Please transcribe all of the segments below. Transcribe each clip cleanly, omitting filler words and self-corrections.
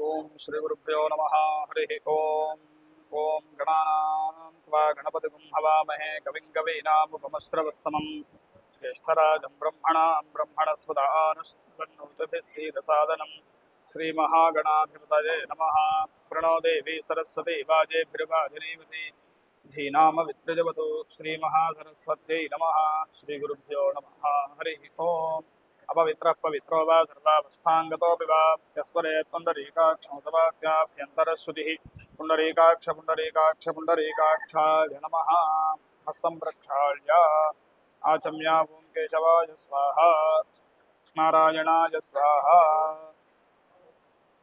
ओं श्री गुरुभ्यो नमः। हरि ओं। ओं गणानां त्वा गणपतिगुं हवामहे कविं कवीनामुपमश्रवस्तमं ज्येष्ठराजं ब्रह्मणस्पदानुष्वन्नोतिभिः सीदसादनं श्रीमहागणाधिपतये नमः। प्रणो देवी सरस्वती वाजेभिर्वाजिनीवती धीनामवित्रजवतु श्रीमहासरस्वत्यै नमः। श्रीगुरुभ्यो नमः। हरि ओम्। अपवित्रः पवित्रो वा सर्वावस्थाङ्गतोऽपि वा यस्वरेत् पुण्डरीकाक्षमतवाक्याभ्यन्तरश्रुतिः पुण्डरीकाक्ष पुण्डरीकाक्ष पुण्डरीकाक्षाय नमः। हस्तं प्रक्षाल्य आचम्या ॐ केशवाय स्वाहा, नारायणाय स्वाहा,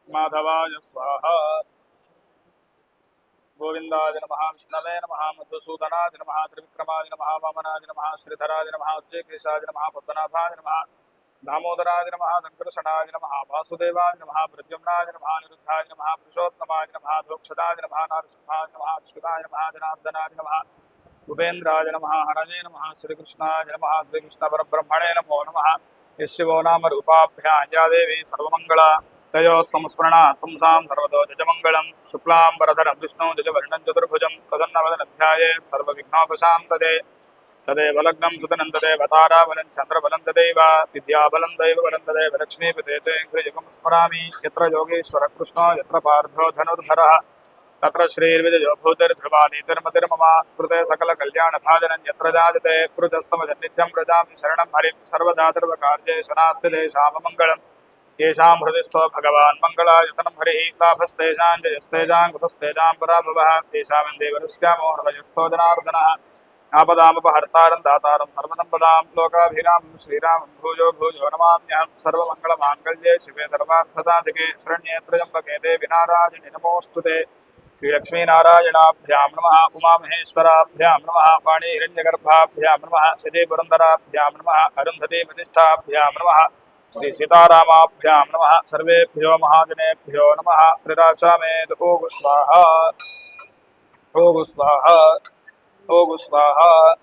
माधवाय स्वाहा, गोविंदाय नमः, विष्णवे नमः, मधुसूदनाय नमः, त्रिविक्रमाय नमः, वामनाय नमः, श्रीधराय नमः, श्रीकेशाय नमः, पद्मनाभाय नमः, दामोदराय नमः, संकर्षणाय नमः, वासुदेवाय नमः, प्रद्युम्नाय नमः, निरुद्धाय नमः, पुरुषोत्तमाय नमः, धोक्षदाय नमः, नारसिंहाय नमः, अच्युताय नमः, जनार्दनाय नमः, भूपेन्द्राय नमः, हरये नमः, श्रीकृष्णाय नमः, श्रीकृष्णपरब्रह्मणे नमो नमः। यशिवो नाम रूपाभ्यां या देवी सर्वमङ्गला तयोः संस्मरणात् पुंसां सर्वतो जजमङ्गलं। शुक्लां वरदरं विष्णुं जजवर्णं चतुर्भुजं प्रसन्नवदनं ध्यायेत् सर्वविघ्नोपशान्तये। तदेव लग्नं सुतनं तदेव ताराबलं चन्द्रबलं तदैव विद्याबलं दैवबलं तदेव लक्ष्मीपते घ्रियुगं स्मरामि। यत्र योगेश्वरः कृष्णो यत्र पार्थो धनुर्धरः तत्र श्रीर्विजयो भूतिर्ध्रुवा नीतिर्मतिर्मम स्मृते सकलकल्याणभाजनं यत्र जायते पुरुषस्तमजन्नित्यं व्रजामि शरणं हरिं सर्वदा सर्वकार्येषु नास्ति तेषाममङ्गलम्। येषां हृदिस्थो भगवान् मङ्गलायतनं हरिः लाभस्तेषां जयस्तेषां कुतस्तेषां पराभवः तेषां देवरुष्यामो हृदयस्थो जनार्दनः। आपदामुपहर्तारं दातारं सर्वसम्पदां लोकाभिरामं श्रीरामं भूयो भूयो नमाम्यहं। सर्वमङ्गलमाङ्गल्ये शिवे सर्वार्थसाधिके शरण्ये त्र्यम्बके देवि नारायणि नमोऽस्तु ते। श्रीलक्ष्मीनारायणाभ्यां नमः, उमामहेश्वराभ्यां नमः, वाणीहिरण्यगर्भाभ्यां नमः, शचीपुरन्दराभ्यां नमः, अरुन्धतीमतिष्ठाभ्यां नमः, श्री सीतारामाभ्यां नमः। सर्वेभ्यो महाजनेभ्यो नमः। त्रिराचामेद ओगु स्वाहा, ओगु स्वाहा, ओगु स्वाहा।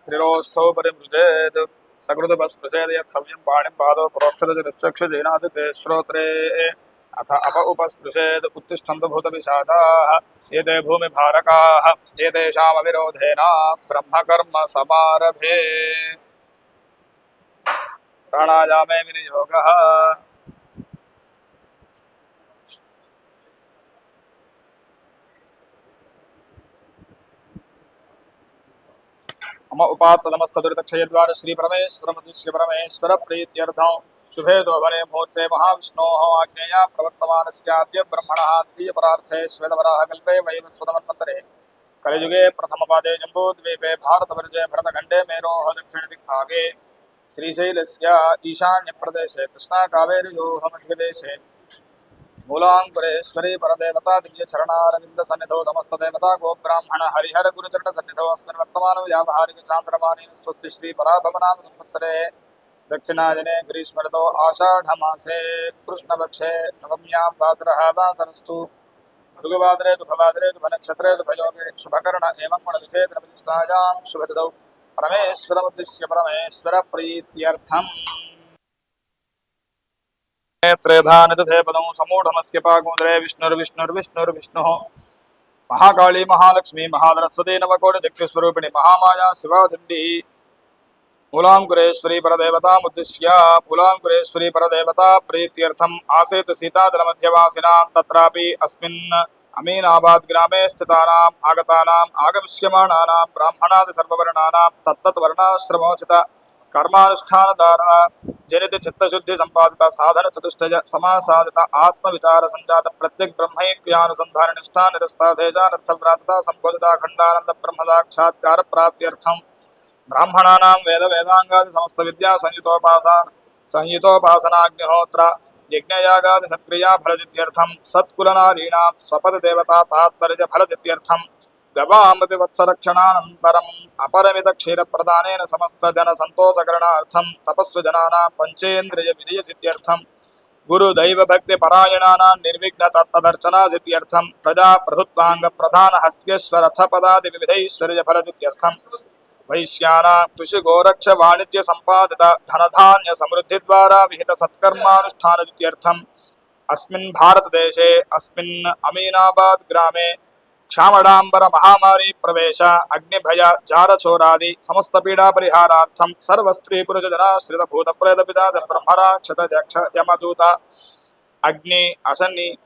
त्रिरोष्ठो परिमृजेत् सकृतपस्पृशेद यत् सव्यं पाणिं पादौ परोक्षरजतश्चक्षुजेनादिते श्रोत्रे अथ अप उपस्पृशेद उत्तिष्ठन्तु भूतपिशाचाः एते भूमिभारकाः एतेषामविरोधेन ब्रह्मकर्म समारभे। प्राणायामे विनियोगः। मम उपात्तनमस्तदुरितक्षयद्वार श्री परमेश्वरमुद्दिश्य परमेश्वर प्रीत्यर्थं शुभे दोभने मुहूर्ते महाविष्णोः आज्ञया प्रवर्तमानस्याद्य ब्रह्मणः द्वितीयपरार्थे श्वेतवराहकल्पे वैवस्वतमन्वन्तरे कलियुगे प्रथमपादे जम्बूद्वीपे भारतवर्षे भरतखण्डे मेरोः दक्षिणदिग्भागे श्रीशैलस्य ईशान्यप्रदेशे कृष्णाकावेर्योः मध्यदेशे मूलांकुरेश्वरी परदेवता दिव्यचरणारविंद सन्निधौ समस्त देवता गोब्राह्मण हरिहर गुरुचरण सन्निधौ अस्मिन् वर्तमान व्यावहारिक चांद्रमानेन स्वस्ति श्री पराभवनाम संवत्सरे दक्षिणायने ग्रीष्मऋतौ आषाढमासे कृष्णपक्षे नवम्यां वासरः वासरस्तु मृगवादरे दुभवादरे दुभनक्षत्रे दुभयोगे शुभकर्ण एवं गुणविशेषप्रतिष्ठायां शुभतिथौ परमेश्वरमुद्दिश्य परमेश्वर प्रीत्यर्थम् त्रेधानिदधे पदं समूढमस्य पाकुन्द्रे विष्णुर्विष्णुर्विष्णुर्विष्णुः महाकाली महालक्ष्मी महासरस्वती नवकोटिशक्तिस्वरूपिणी महामाया शिवाचण्डी मूलांकुरेश्वरी परदेवतामुद्दिश्य मूलांकुरेश्वरी परदेवता प्रीत्यर्थम् आसेतु सीतादलमध्यवासिनां तत्रापि अस्मिन् अमीनाबाद ग्रामे स्थितानाम् आगतानाम् आगमिष्यमाणानां ब्राह्मणादि सर्ववर्णानां तत्तद्वर्णाश्रमोचित कर्मानुष्ठान द्वारा जनित चित्तशुद्धि संपादित साधन चतुष्टय समासादित आत्मविचार संजात प्रत्येक ब्रह्मैक्यानुसंधान निष्ठा निरस्ता तेजानर्थव्रातता संबोधिता खंडानंद ब्रह्म साक्षात्कार प्राप्त्यर्थम ब्राह्मणानां वेद वेदांगादि समस्त विद्या संयुतोपासनाग्निहोत्र यज्ञयागादि सत्क्रिया फलजित्यर्थम सत्कुलनारीणां स्वपद देवता तात्पर्य फलजित्यर्थम गवामपि वत्सरक्षणानन्तरम् अपरमित क्षीरप्रदानेन समस्त जन संतोषकरणार्थं तपस्वी जनानां पंचेन्द्रिय विजय सिद्ध्यर्थं गुरुदैव भक्ति परायणानां निर्विघ्न तत्तदर्चना सिद्ध्यर्थं प्रजा प्रभुत्वांग प्रधान हस्त्येश्वर पदादि विविधैश्वर्य फलदित्यर्थं वैश्यानां कृषि गोरक्ष वाणिज्य संपादित धनधान्य समृद्धि द्वारा विहित सत्कर्मानुष्ठान दित्यर्थं अस्मिन् भारतदेशे अस्मिन् अमीनाबाद ग्रामे क्षामडाम्बर महामारी प्रवेश अग्निभय जारचोरादि समस्त पीड़ा परिहारार्थं सर्व स्त्री पुरुष जनाश्रित भूत प्रेत पिता ब्रह्मराक्षस यक्ष यमदूत अग्नि असन्नि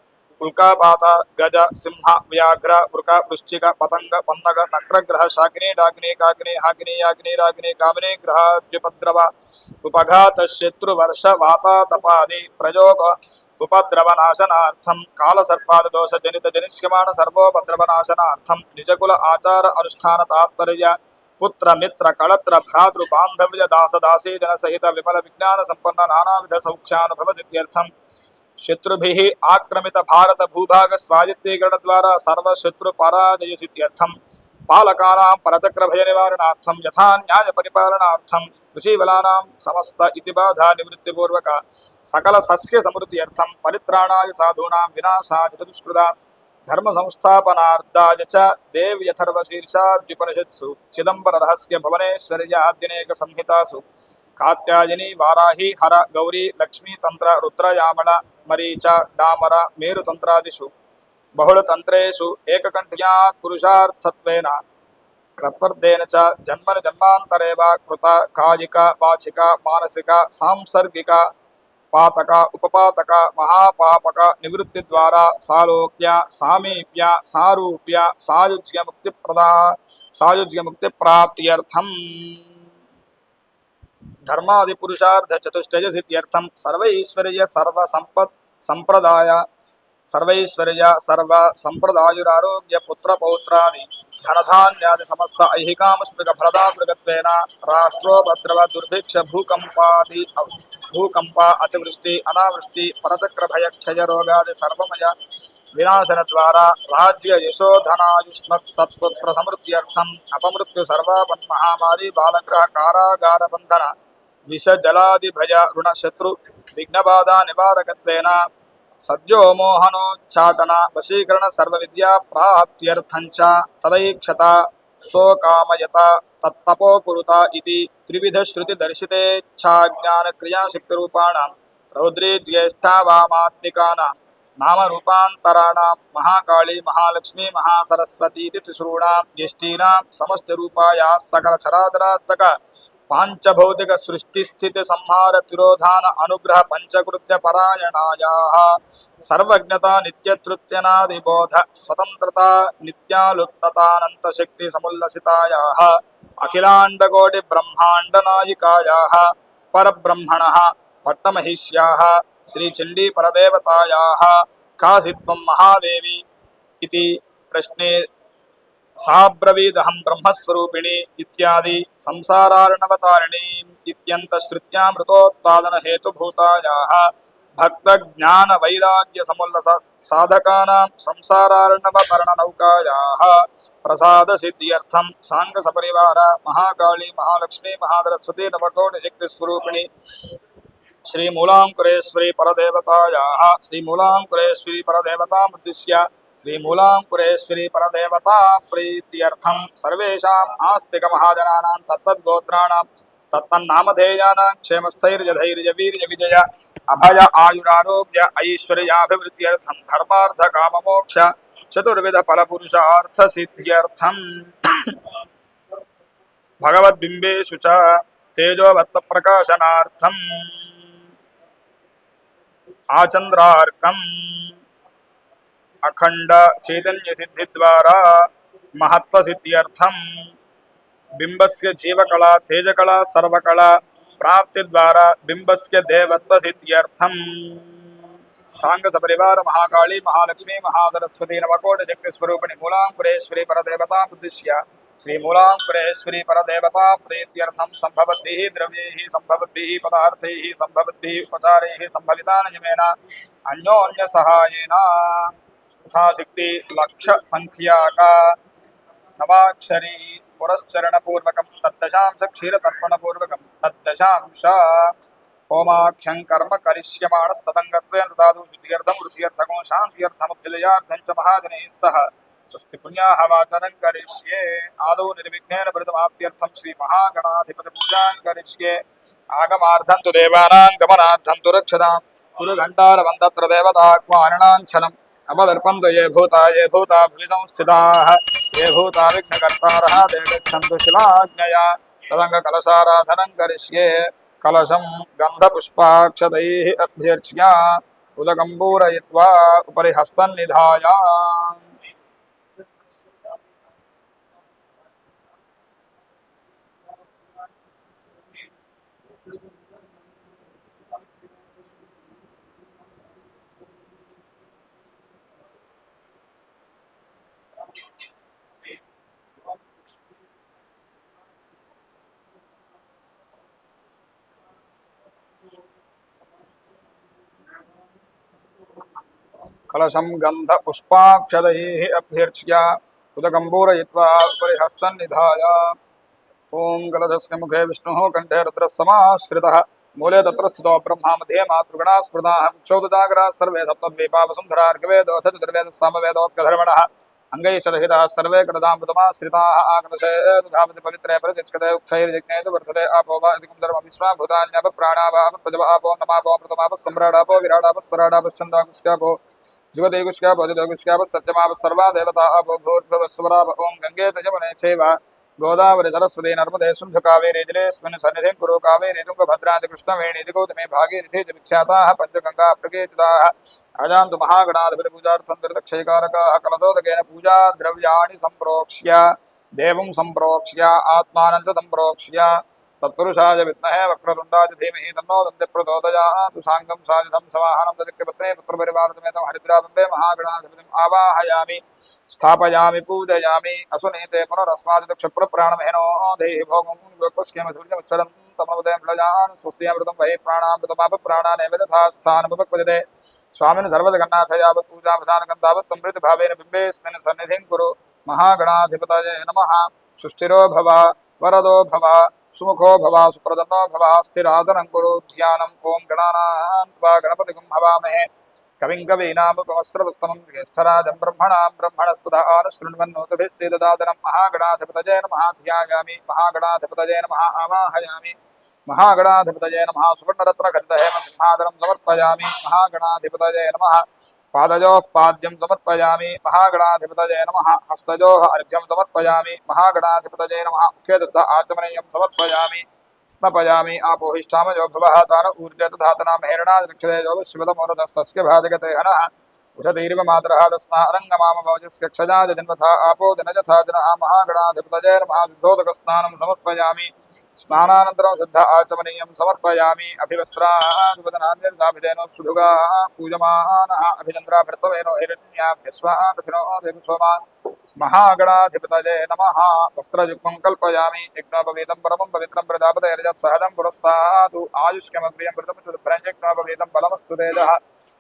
उल्कापात गज सिंह व्याघ्र वृक वृश्चिक पतंग पन्नग नक्रग्रह शाकिनी डाकिनी काकिनी हाकिनी याकिनी रागिनी कामिनी ग्रह द्विपद्रव उपघात शत्रु वर्ष वाता तपादि प्रयोग उपद्रवनाशनार्थं कालसर्पाद दोष जनित जनिष्यमाण सर्वोपद्रवनाशनार्थं निजकुल आचार अनुष्ठान तात्पर्य पुत्र मित्र कलत्र भ्रातृ बांधव्य दास दासी जन सहित विमल विज्ञान संपन्न नानाविध सौख्यानुभव सिद्ध्यर्थं शत्रुभिः आक्रमित भारत भूभाग स्वादित्यीकरण द्वारा सर्व शत्रु पराजय सिद्ध्यर्थं पालकानां परचक्र भय निवारणार्थं यथा न्याय परिपालनार्थं कृषिबलानां समस्त इति बाधा निवृत्तिपूर्वक सकल सस्य समृद्ध्यर्थं परित्राणाय साधूनां विनाशाय दुष्कृता धर्म संस्थापनार्थाय च देव्यथर्वशीर्षाद्युपनिषत्सु चिदंबर रहस्य भुवनेश्वर्याद्यनेक संहितासु कात्यायनी वाराही हर गौरी लक्ष्मी तंत्र रुद्रयामल मरीच डामर मेरुतंत्रादिषु बहुलतंत्रेषु एककंठ्या पुरुषार्थत्वेन कृत्वर्धेन च जन्मन जन्मांतरे वा कृत कायिक वाचिक मानसिक सांसर्गिक पातक उपपातक महापापक निवृत्ति द्वारा सालोक्य सामीप्य सारूप्य सायुज्य मुक्ति प्रदा सायुज्य मुक्ति प्राप्त्यर्थम धर्मादि पुरुषार्थ चतुष्टय सिद्ध्यर्थम सर्वैश्वर्य सर्व संपत् संप्रदाय सर्वैश्वर्य सर्व संप्रदायुरारोग्य पुत्र पौत्रादि धनधान्यादि समस्त ऐहिकामस्मृत फलदातृकत्वेन राष्ट्रोपद्रव दुर्भिक्ष भूकंप अतिवृष्टि अनावृष्टि परचक्र भय क्षय रोगादि सर्वमय विनाशन द्वारा राज्य यशो धनायुष्मत् सत्पुत्र समृद्ध्यर्थम अपमृत्यु सर्वापन् महामारी बालग्रह कारागार बंधन विष जलादि भय ऋण शत्रु विघ्नबाधा निवारकत्वेन सद्यो मोहनोच्चाटन वशीकरण सर्व विद्या प्राप्त्यर्थंच तदैक्षत सोकामयत तत्तपो कुरुत इति त्रिविध श्रुति दर्शितेच्छाज्ञान क्रिया शक्ति रूपाणां रौद्री ज्येष्ठा वामात्मिकानां नाम रूपान्तराणां महाकाली महालक्ष्मी महासरस्वती इति तिसॄणां यष्टीनां समस्त रूपायाः सकल चराचरात्मक पांचभौतिक सृष्टि स्थिति संहार तिरोधान अनुग्रह पंचकृत्य परायणायाः सर्वज्ञता नित्यतृत्यनादि बोध स्वतंत्रता नित्यालुप्ततानंत शक्ति समुल्लसितायाः अखिलांड कोटि ब्रह्मांड नायिकायाः परब्रह्मणः पट्टमहिष्याः श्री चंडी परदेवतायाः कासित्वं महादेवी इति प्रश्ने साब्रवीदहं ब्रह्मस्वरूपिणी इत्यादि संसारार्णवतारिणी इत्यन्तश्रुत्यामृतोत्पादन हेतुभूतायाः भक्त ज्ञान वैराग्य समुल्लस साधकानां संसारार्णवतरणनौकायाः प्रसाद सिद्ध्यर्थं सांग सपरिवार महाकाली महालक्ष्मी महासरस्वती नवकोटि शक्ति स्वरूपिणी श्री मूलांकुरेश्वरी परदेवतायाः श्री मूलांकुरेश्वरी परदेवतामुद्दिश्य श्री मूलांकुरेश्वरी परदेवता प्रीत्यर्थं सर्वेषाम् आस्तिक महाजनानां तत्तद्गोत्राणां तत्तन्नामधेयानां क्षेमस्थैर्यधैर्य वीर्य विजय अभय आयुरारोग्य ऐश्वर्याभिवृद्ध्यर्थं धर्मार्थ काम मोक्ष चतुर्विध फल पुरुषार्थ सिद्ध्यर्थं भगवद्बिम्बेषु च तेजोवत्त प्रकाशनार्थं आचंद्रार्कम अखंड चैतन्य सिद्धि द्वारा महत्व सिद्ध्यर्थम बिंबस्य जीवकला तेजकला सर्वकला प्राप्ति द्वारा बिंबस्य देवत्व सिद्ध्यर्थम सांग सपरिवार महाकाली महालक्ष्मी महासरस्वती नवकोटि शक्ति स्वरूपिणी मूलांकुरेश्वरी परदेवता उद्दिश्य श्री मूलांकुरेश्वरी परदेवता प्रीत्यर्थं संभवद्भिः द्रव्यैः संभवद्भिः पदार्थैः संभवद्भिः उपचारैः संभवितान यमेन अन्योन्य सहायेन यथाशक्ति लक्ष संख्याका नवाक्षरी पुरश्चरण पूर्वकं तद्दशांश क्षीर तर्पण पूर्वकं तद्दशांश होमाख्यं कर्म करिष्यमाणस्तदङ्गत्वेन ददातु शुद्ध्यर्थं वृद्ध्यर्थं शान्त्यर्थमभ्युदयार्थं च महाजनैः सह स्वस्ति पुण्याः वाचनं करिष्ये आदौ निर्विघ्नेन व्रतमाप्त्यर्थं श्री महागणाधिपति पूजां करिष्ये आगमार्थं तु देवानां गमनार्थं तु रक्षताम् पुरुघण्टारवन्तत्र देवताक्वानिलाञ्छनम् अपदर्पन्तु ये भूता भुवि संस्थिताः ये भूता विघ्नकर्तारः ते गच्छन्तु शिलाज्ञया तदङ्गकलशाराधनं करिष्ये कलशं गन्धपुष्पाक्षतैः अभ्यर्च्य उदकं पूरयित्वा उपरि हस्तं निधाय कलशं गन्धपुष्पाक्षतैः अभ्यर्च्य उदकं पूरयित्वा उपरि हस्तं निधाय ओं कलशस्य मुखे विष्णुः कण्ठे रुद्रः समाश्रितः मूले तत्र स्थितो ब्रह्मा मध्ये मातृगणाः स्मृताः कुक्षौदजागराः सर्वे सप्तद्वीपा वसुन्धरा ऋग्वेदोऽथ चतुर्वेदः सामवेदोऽप्यधर्मणः अङ्गैश्च दहिताः सर्वे कृतामृतमाश्रिताः आकलशे धावति पवित्रे परिचिच्यते उक्षैर्यज्ञेतु वर्धते आपो वा इति कुन्दरम् विश्वाभूतान्यपप्राणावापप्रजव आपो नमापोऽमृतमापः सम्राडापो विराडापस्वराडापश्चन्दाकुष्यापो जुगदेगुष्यापो दिदोगुष्यापः सत्यमापः सर्वा देवता आपो भूर्भुवस्वराप ॐ गङ्गे तजमने चैव गोदावरी सरस्वती नर्मदे सिन्धु कावेरी जलेऽस्मिन् सन्निधिं कुरु कावेरी तुङ्गभद्रादि कृष्णवेणीति गौतमे भागीरथी च विख्याताः पञ्चगङ्गा प्रकीर्तिताः अजान्तु महागणाधिपतिपूजार्थं दुरितक्षयकारकाः कलशोदकेन पूजा द्रव्याणि सम्प्रोक्ष्य देवं सम्प्रोक्ष्य आत्मानं च सम्प्रोक्ष्य तत्पुरुषाय विद्महे वक्रतुण्डाय धीमहि तन्नो दन्ति प्रचोदयात् साङ्गं सायुधं समाहनं ददिक्यपत्ने पुत्रपरिवारसमेतं हरिद्राबिम्बे महागणाधिपतिम् आवाहयामि स्थापयामि पूजयामि असुनीते पुनरस्मादिक्षप्रप्राणमहेनो देहि भोगं योगस्यम सूर्यमुच्चरं तमोदयं प्रजान् स्वस्त्यमृतं वै प्राणामृतमाप प्राणानेव तथा स्थानमुपक्वजते स्वामिन् सर्वजगन्नाथ यावत् पूजावसानकं तावत् त्वं प्रीतिभावेन बिम्बेऽस्मिन् सन्निधिं कुरु महागणाधिपतये नमः सुस्थिरो भव वरदो भव सुमुखो भव सुप्रदन्नो भव स्थिरादनं कुरु ध्यानं ॐ गणानां त्वा गणपतिं हवामहे कविं कवीनामुपमस्रवस्तमं ज्येष्ठराजं ब्रह्मणां ब्रह्मणस्पदा अनुशृण्वन्नोतभिः सीददादनं महागणाधिपतये नमः ध्यायामि महागणाधिपतये नमः आवाहयामि महागणाधिपतये नमः सुवर्णरत्नगन्धहेम सिंहादनं समर्पयामि महागणाधिपतये नमः पादयोः पाद्यं समर्पयामि महागणाधिपतये नमः हस्तयोः अर्घ्यं समर्पयामि महागणाधिपतये नमः मुखे दुग्ध आचमनीयं समर्पयामि स्नपयामि आपोहिष्ठामयो भवः तान ऊर्जे तधातना मेहरणादिक्षते योगशिवतमोरतस्तस्य भाजगते हनः उषतीरिव मातरः तस्मा अरङ्गमामभोजस्य क्षजाय जन्मथा आपो दिनजथा जनः महागणाधिपतये नमः शुद्धोदकस्नानं समर्पयामि स्नानानन्तरं शुद्ध आचमनीयं समर्पयामि अभिवस्त्राभिवदनान्यर्दाभिधेनो सुभुगा पूजमानः अभिचन्द्राभृतवेनो हिरण्याभ्यस्वापथिनो देवस्वमा महागणाधिपतये नमः वस्त्रयुग्मं कल्पयामि यज्ञोपवीतं परमं पवित्रं प्रजापतेर्यत्सहजं पुरस्तादु आयुष्यमग्रियं कृतमुच्युतभ्रञ्जज्ञोपवीतं बलमस्तु तेजः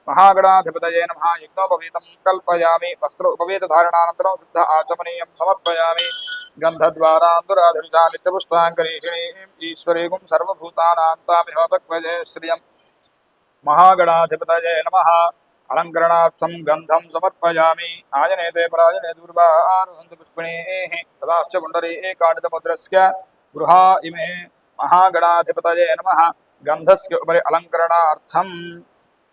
महागणाधिपतये नमः यज्ञोपवीतं कल्पयामि वस्त्र उपवीतधारणानन्तरं शुद्ध आचमनीयं समर्पयामि गन्धद्वारान्दुराधुषा नित्यपुष्टाङ्करीषिणीम् ईश्वरीगुं सर्वभूतानां तामिहोपक्वजे श्रियं महागणाधिपतये नमः अलङ्करणार्थं गन्धं समर्पयामि आजनेते पराजने दूर्वारुहन्तु पुष्पिणीः तदाश्च पुण्डरीकाण्डितमुद्रस्य गृहा इमे महागणाधिपतये नमः गन्धस्य उपरि अलङ्करणार्थं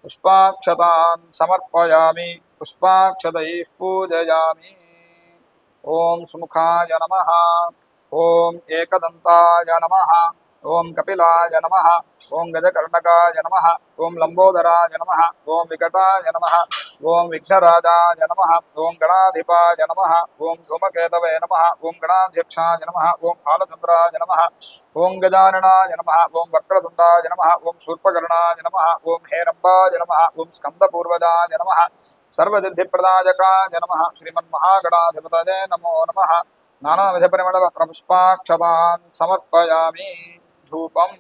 पुष्पाक्षतान् समर्पयामि पुष्पाक्षतैः पूजयामि ॐ सुमुखाय नमः ॐ एकदन्ताय नमः ॐ कपिलाय नमः ॐ गजकर्णकाय नमः ॐ लम्बोदराय नमः ॐ विकटाय नमः ॐ विघ्नराजाय नमः ॐ गणाधिपाय नमः ॐ धूमकेतवे नमः ॐ गणाध्यक्षाय नमः ॐ फालचन्द्राय नमः ॐ गजाननाय नमः ॐ वक्रतुण्डाय नमः ॐ शूर्पकर्णाय नमः ॐ हेरम्बाय नमः ॐ स्कन्दपूर्वजाय नमः सर्वसिद्धिप्रदायकाय नमः श्रीमन्महागणाधिपतये नमो नमः नानाविधपरिमलपत्रपुष्पाक्षतान् समर्पयामि धूपम्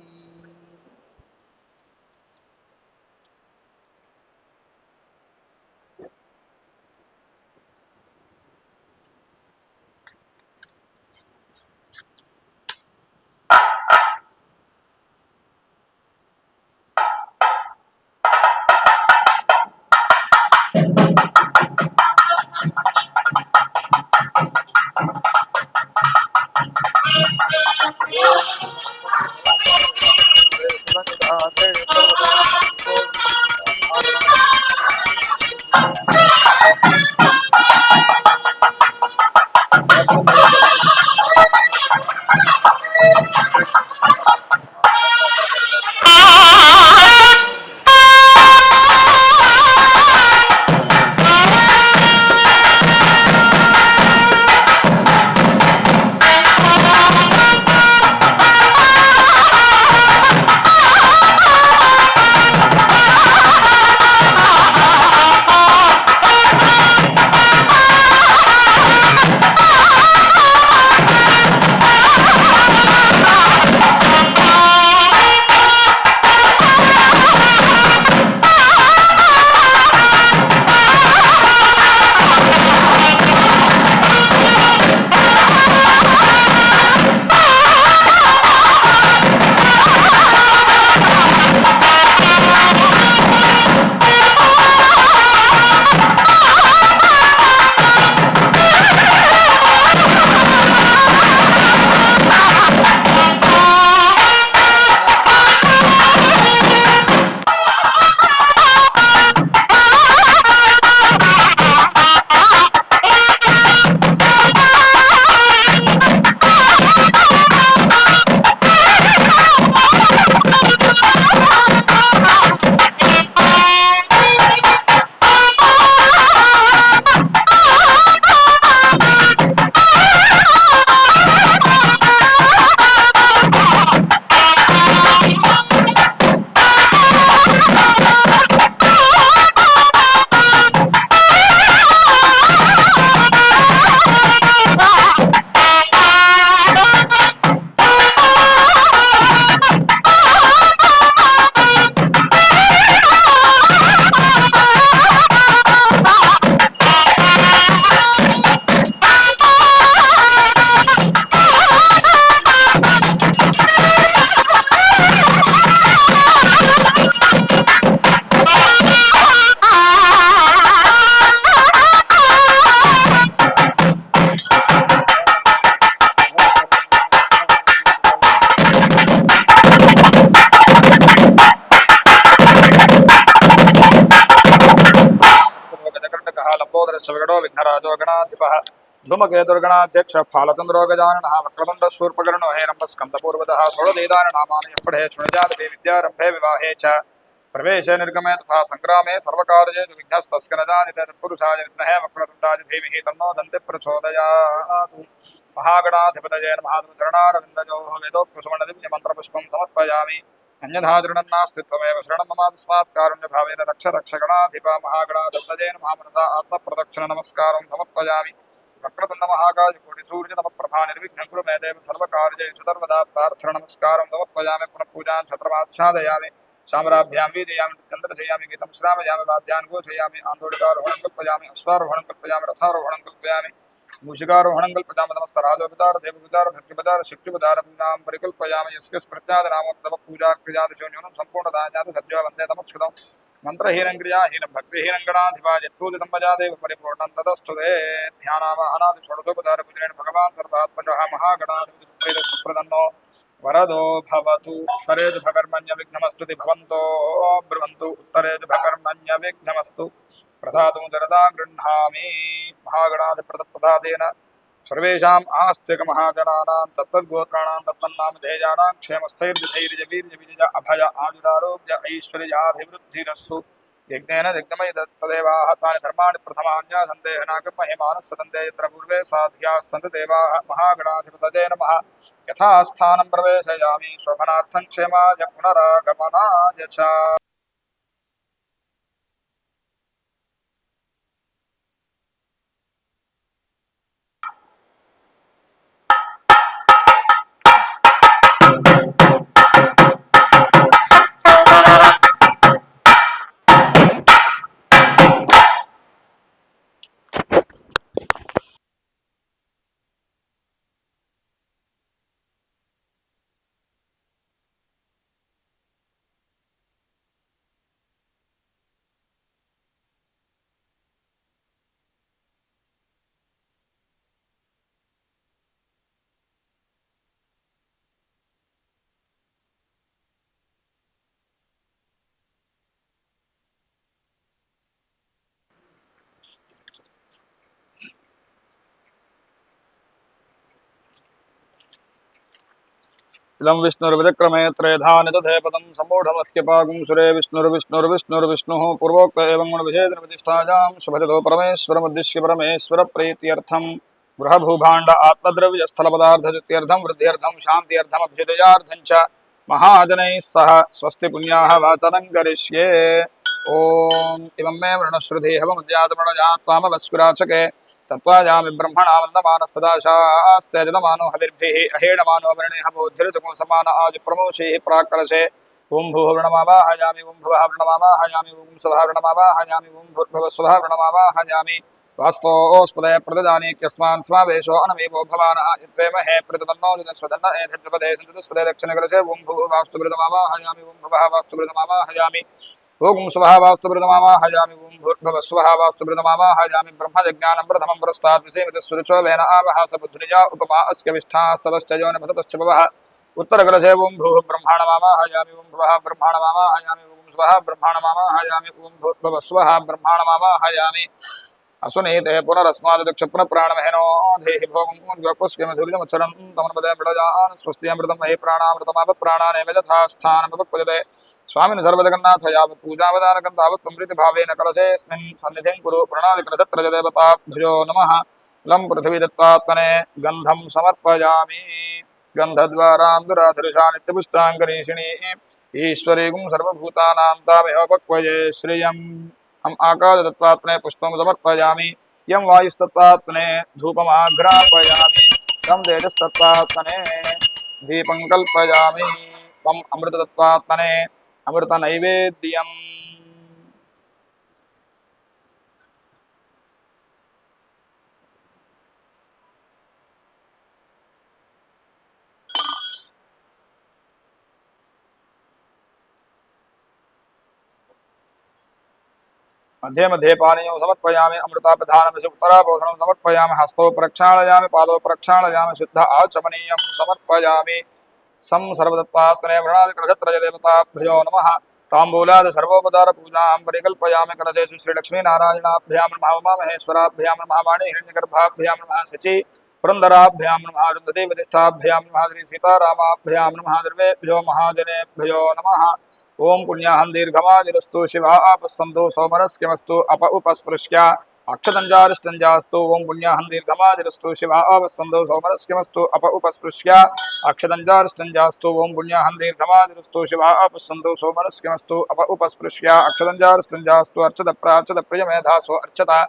लंबोदरस्य विकटो विघ्नराजो गणाधिपः धूमकेतुर्गणाध्यक्ष फालचन्द्रो गजाननः वक्रतुण्डः शूर्पकर्णो हेरम्बस्कन्दपूर्वतः षोडशेतानि नामानि यः पठेत् शृणुयात् विद्यारम्भे विवाहे च प्रवेशे निर्गमे तथा संग्रामे सर्वकार्येषु विघ्नस्तस्य न जायते तत्पुरुषाय विद्महे वक्रतुण्डाय धीमहि तन्नो दन्तिः प्रचोदयात् महागणाधिपतये नमः चरणारविन्दयोः वेदोक्तुसुवर्णदिव्यमन्त्रपुष्पं समर्पयामि अन्यथा दृढन्नास्ति त्वमेव शरणं मम तस्मात् कारुण्यभावेन रक्ष रक्षगणाधिप महागणाधिपतये नमः मनसा आत्मप्रदक्षिण नमस्कारं समर्पयामि वक्रतुण्ड महाकाय कोटिसूर्यनमप्रभा निर्विघ्नं कुरु मे देव सर्वकार्येषु सर्वदा प्रार्थना नमस्कारं समर्पयामि पुनः पूजां छत्रमाच्छादयामि शामराभ्यां वीजयामि चन्द्रशयामि गीतं श्रावयामि वाद्यान् घोषयामि आन्दोलिकारोहणं कल्पयामि अश्वारोहणं कल्पयामि रथारोहणं कल्पयामि मूषिकारोहणं कल्पयामि नमस्तराजोपचार देवोपचार भक्तिपचार शक्तिपचार पूजां परिकल्पयामि यस्य स्मृत्यादनामोत्तम पूजा क्रियादिशून्यूनं सम्पूर्णतः जातु सद्यो वन्दे तमक्षुतं मन्त्रहीनं क्रियाहीनं भक्तिहीनं गणाधिपाय यत्पूजितं मजादेव परिपूर्णं तदस्तु ते ध्यानावाहनादि षोडशोपचार पूजनेन भगवान् सर्वात्मजः महागणाधिपतिप्रदन्नो वरदो भवतु उत्तरेषु भकर्मण्य विघ्नमस्तु भवन्तो ब्रुवन्तु उत्तरेषु भकर्मण्य विघ्नमस्तु प्रसादं जरदा गृह्णामि महागणाधिप्रदप्रसादेन सर्वेषाम् आस्तिकमहाजनानां तत्तद्गोत्राणां तत्तन्नामधेयानां क्षेमस्थैर्यधैर्यवीर्यविजय अभय आयुरारोग्य ऐश्वर्याभिवृद्धिरस्तु यज्ञेन यज्ञमय तदेवाः तानि धर्माणि प्रथमान्या सन्देहनागमहे मानस्सदन्ते यत्र पूर्वे साध्याः सन्ति देवाः महागणाधिपतये नमः यथा स्थानं प्रवेशयामि शोभनार्थं क्षेमाय पुनरागमनाय च इदं विष्णुर्विचक्रमे त्रयधानि तथेपदं सम्मूढमस्य पागुं सुरे विष्णुर्विष्णुर्विष्णुर्विष्णुः पूर्वोक्त एवं गुणविशेषणप्रतिष्ठायां शुभजतो परमेश्वरमुद्दिश्य परमेश्वरप्रीत्यर्थं गृहभूभाण्ड आत्मद्रव्यस्थलपदार्थजुत्यर्थं वृद्ध्यर्थं शान्त्यर्थमभ्युदयार्थं च महाजनैः सह स्वस्ति पुण्याः वाचनं करिष्ये ओम इमं मे वृणश्रुतिः हवमद्यातमृणजात्वामवस्कुराचके तत्त्वायामि ब्रह्मणा वन्दमानस्तदाशास्ते जलमानो हविर्भिः अहेडमानो वृणे हवोद्धृतको समान आजुप्रमोषैः प्राक्कलशे ॐ भूः वृणमावाहयामि ॐ भुवः वृणमावाहयामि ॐ स्वः वृणमावाहयामि ॐ भूर्भुवः स्वः वृणमावाहयामि वास्तोऽस्पदे प्रददानीक्यस्मान् समावेशो अनमेवो भवानः यद्वेमहे प्रतदन्नो निदस्वदन्न एतद्विपदे सन्तुस्पदे दक्षिणकलशे ॐ भूः वास्तुवृतमावाहयामि ॐ भुवः वास्तुवृतमावाहयामि ओम स्वः वास्तुवृतमावाहयामि ओम भूर्भुवः स्वः वास्तुवृतमावाहयामि ब्रह्मज्ञानं प्रथमं पुरस्तात् विषेमितस्वरुचोलेन आवः सपुद्धुनिजा उपमा अस्य विष्ठाः सदश्च योनिमसतश्च भवः उत्तरकलशे ओम भूः ब्रह्माणमावाहयामि ओम भुवः ब्रह्माणमावाहयामि ओम स्वः ब्रह्माणमावाहयामि ओम भूर्भुवः स्वः ब्रह्माणमावाहयामि असुनीते पुनरस्मादक्ष पुनः प्राणमहेनो देहि भोगं तमनपदे मृडजान् स्वस्त्यमृतं महि प्राणामृतमाप प्राणानेव यथा स्थानमुपक्वजते स्वामिन् सर्वजगन्नाथ यावत् पूजावदानकं तावत् प्रीतिभावेन कलशेऽस्मिन् सन्निधिं कुरु प्रणादिकृतत्रयदेवताभ्यो नमः लं पृथिवी दत्तात्मने गन्धं समर्पयामि गन्धद्वारां दुराधृषा नित्यपुष्टाङ्गरीषिणी ईश्वरीगुं सर्वभूतानां तामिहोपक्वये श्रियम् हम आकाशतत्त्वात्मने पुष्पं समर्पयामि यं वायुस्तत्त्वात्मने धूपमाघ्रापयामि तं तेजस्तत्त्वात्मने दीपं कल्पयामि त्वम् अमृततत्त्वात्मने अमृतनैवेद्यम् मध्ये मध्ये पानीयं समर्पयामि अमृतापिधानमिषु उत्तरापोषणं समर्पयामि हस्तौ प्रक्षालयामि पादौ प्रक्षालयामि शुद्ध आचमनीयं समर्पयामि सं सर्वदत्तात्मने वृणादिकृतत्रयदेवताभ्यो नमः तांबूलाद सर्वोपचार पूजां परिकल्पयामि कलशेषु श्रीलक्ष्मीनारायणाभ्यां नमः उमामहेश्वराभ्यां नमः वाणी हिरण्यगर्भाभ्यां नमः शची पुरन्दराभ्यां नमः अरुन्धतीवतिष्ठाभ्यां नमः श्रीसीतारामाभ्यां नमः सर्वेभ्यो महाजनेभ्यो नमः। ओं पुण्याहं दीर्घमायुरस्तु शिवा आपस्सन्तु सौमनस्यमस्तु अप उपस्पृश्य अक्षतञ्जारिष्टञ्जास्तु। ओं पुण्याहं दीर्घमायुरस्तु शिवा आपस्सन्तु सौमनस्यमस्तु अप उपस्पृश्य अक्षतञ्जारिष्टञ्जास्तु। ओं पुण्याहं दीर्घमायुरस्तु शिवा आपस्सन्तु सौमनस्यमस्तु अप उपस्पृश्य अक्षतञ्जारिष्टञ्जास्तु। अर्चतप्रार्चतप्रियमेधासो अर्चता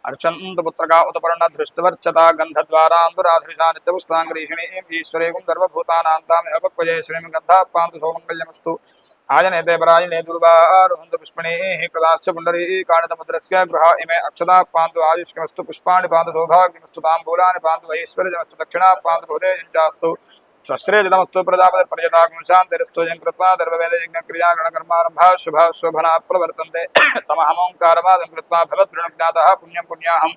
अर्चन्तु पुत्रका उतपर्ण धृष्टवर्चता गन्धद्वारान्दुराधृशा नित्यपुष्टाङ्गरीषिणीं ईश्वरेगुं सर्वभूतानान्तामेव पक्वये श्रीं गन्धापान्तु सौमङ्गल्यमस्तु। आजनेते परायणे दुर्वारुहन्तु पुष्पिणीः कदाश्च पुण्डरीकाणितमुद्रस्य गृहा इमे अक्षता पान्तु आयुष्यमस्तु पुष्पाणि पान्तु सौभाग्यमस्तु ताम्बूलानि पान्तु ऐश्वर्यमस्तु दक्षिणा पान्तु भूतेजञ्चास्तु स्वश्रेयतमस्तु प्रजापतिर्पर्यतागुं शान्तिरस्तु यं कृत्वा सर्ववेदयज्ञक्रियागणकर्मारम्भा शुभा शोभना प्रवर्तन्ते तमहमोङ्कारवादं कृत्वा भवद्वृणज्ञातः पुण्यं पुण्याहं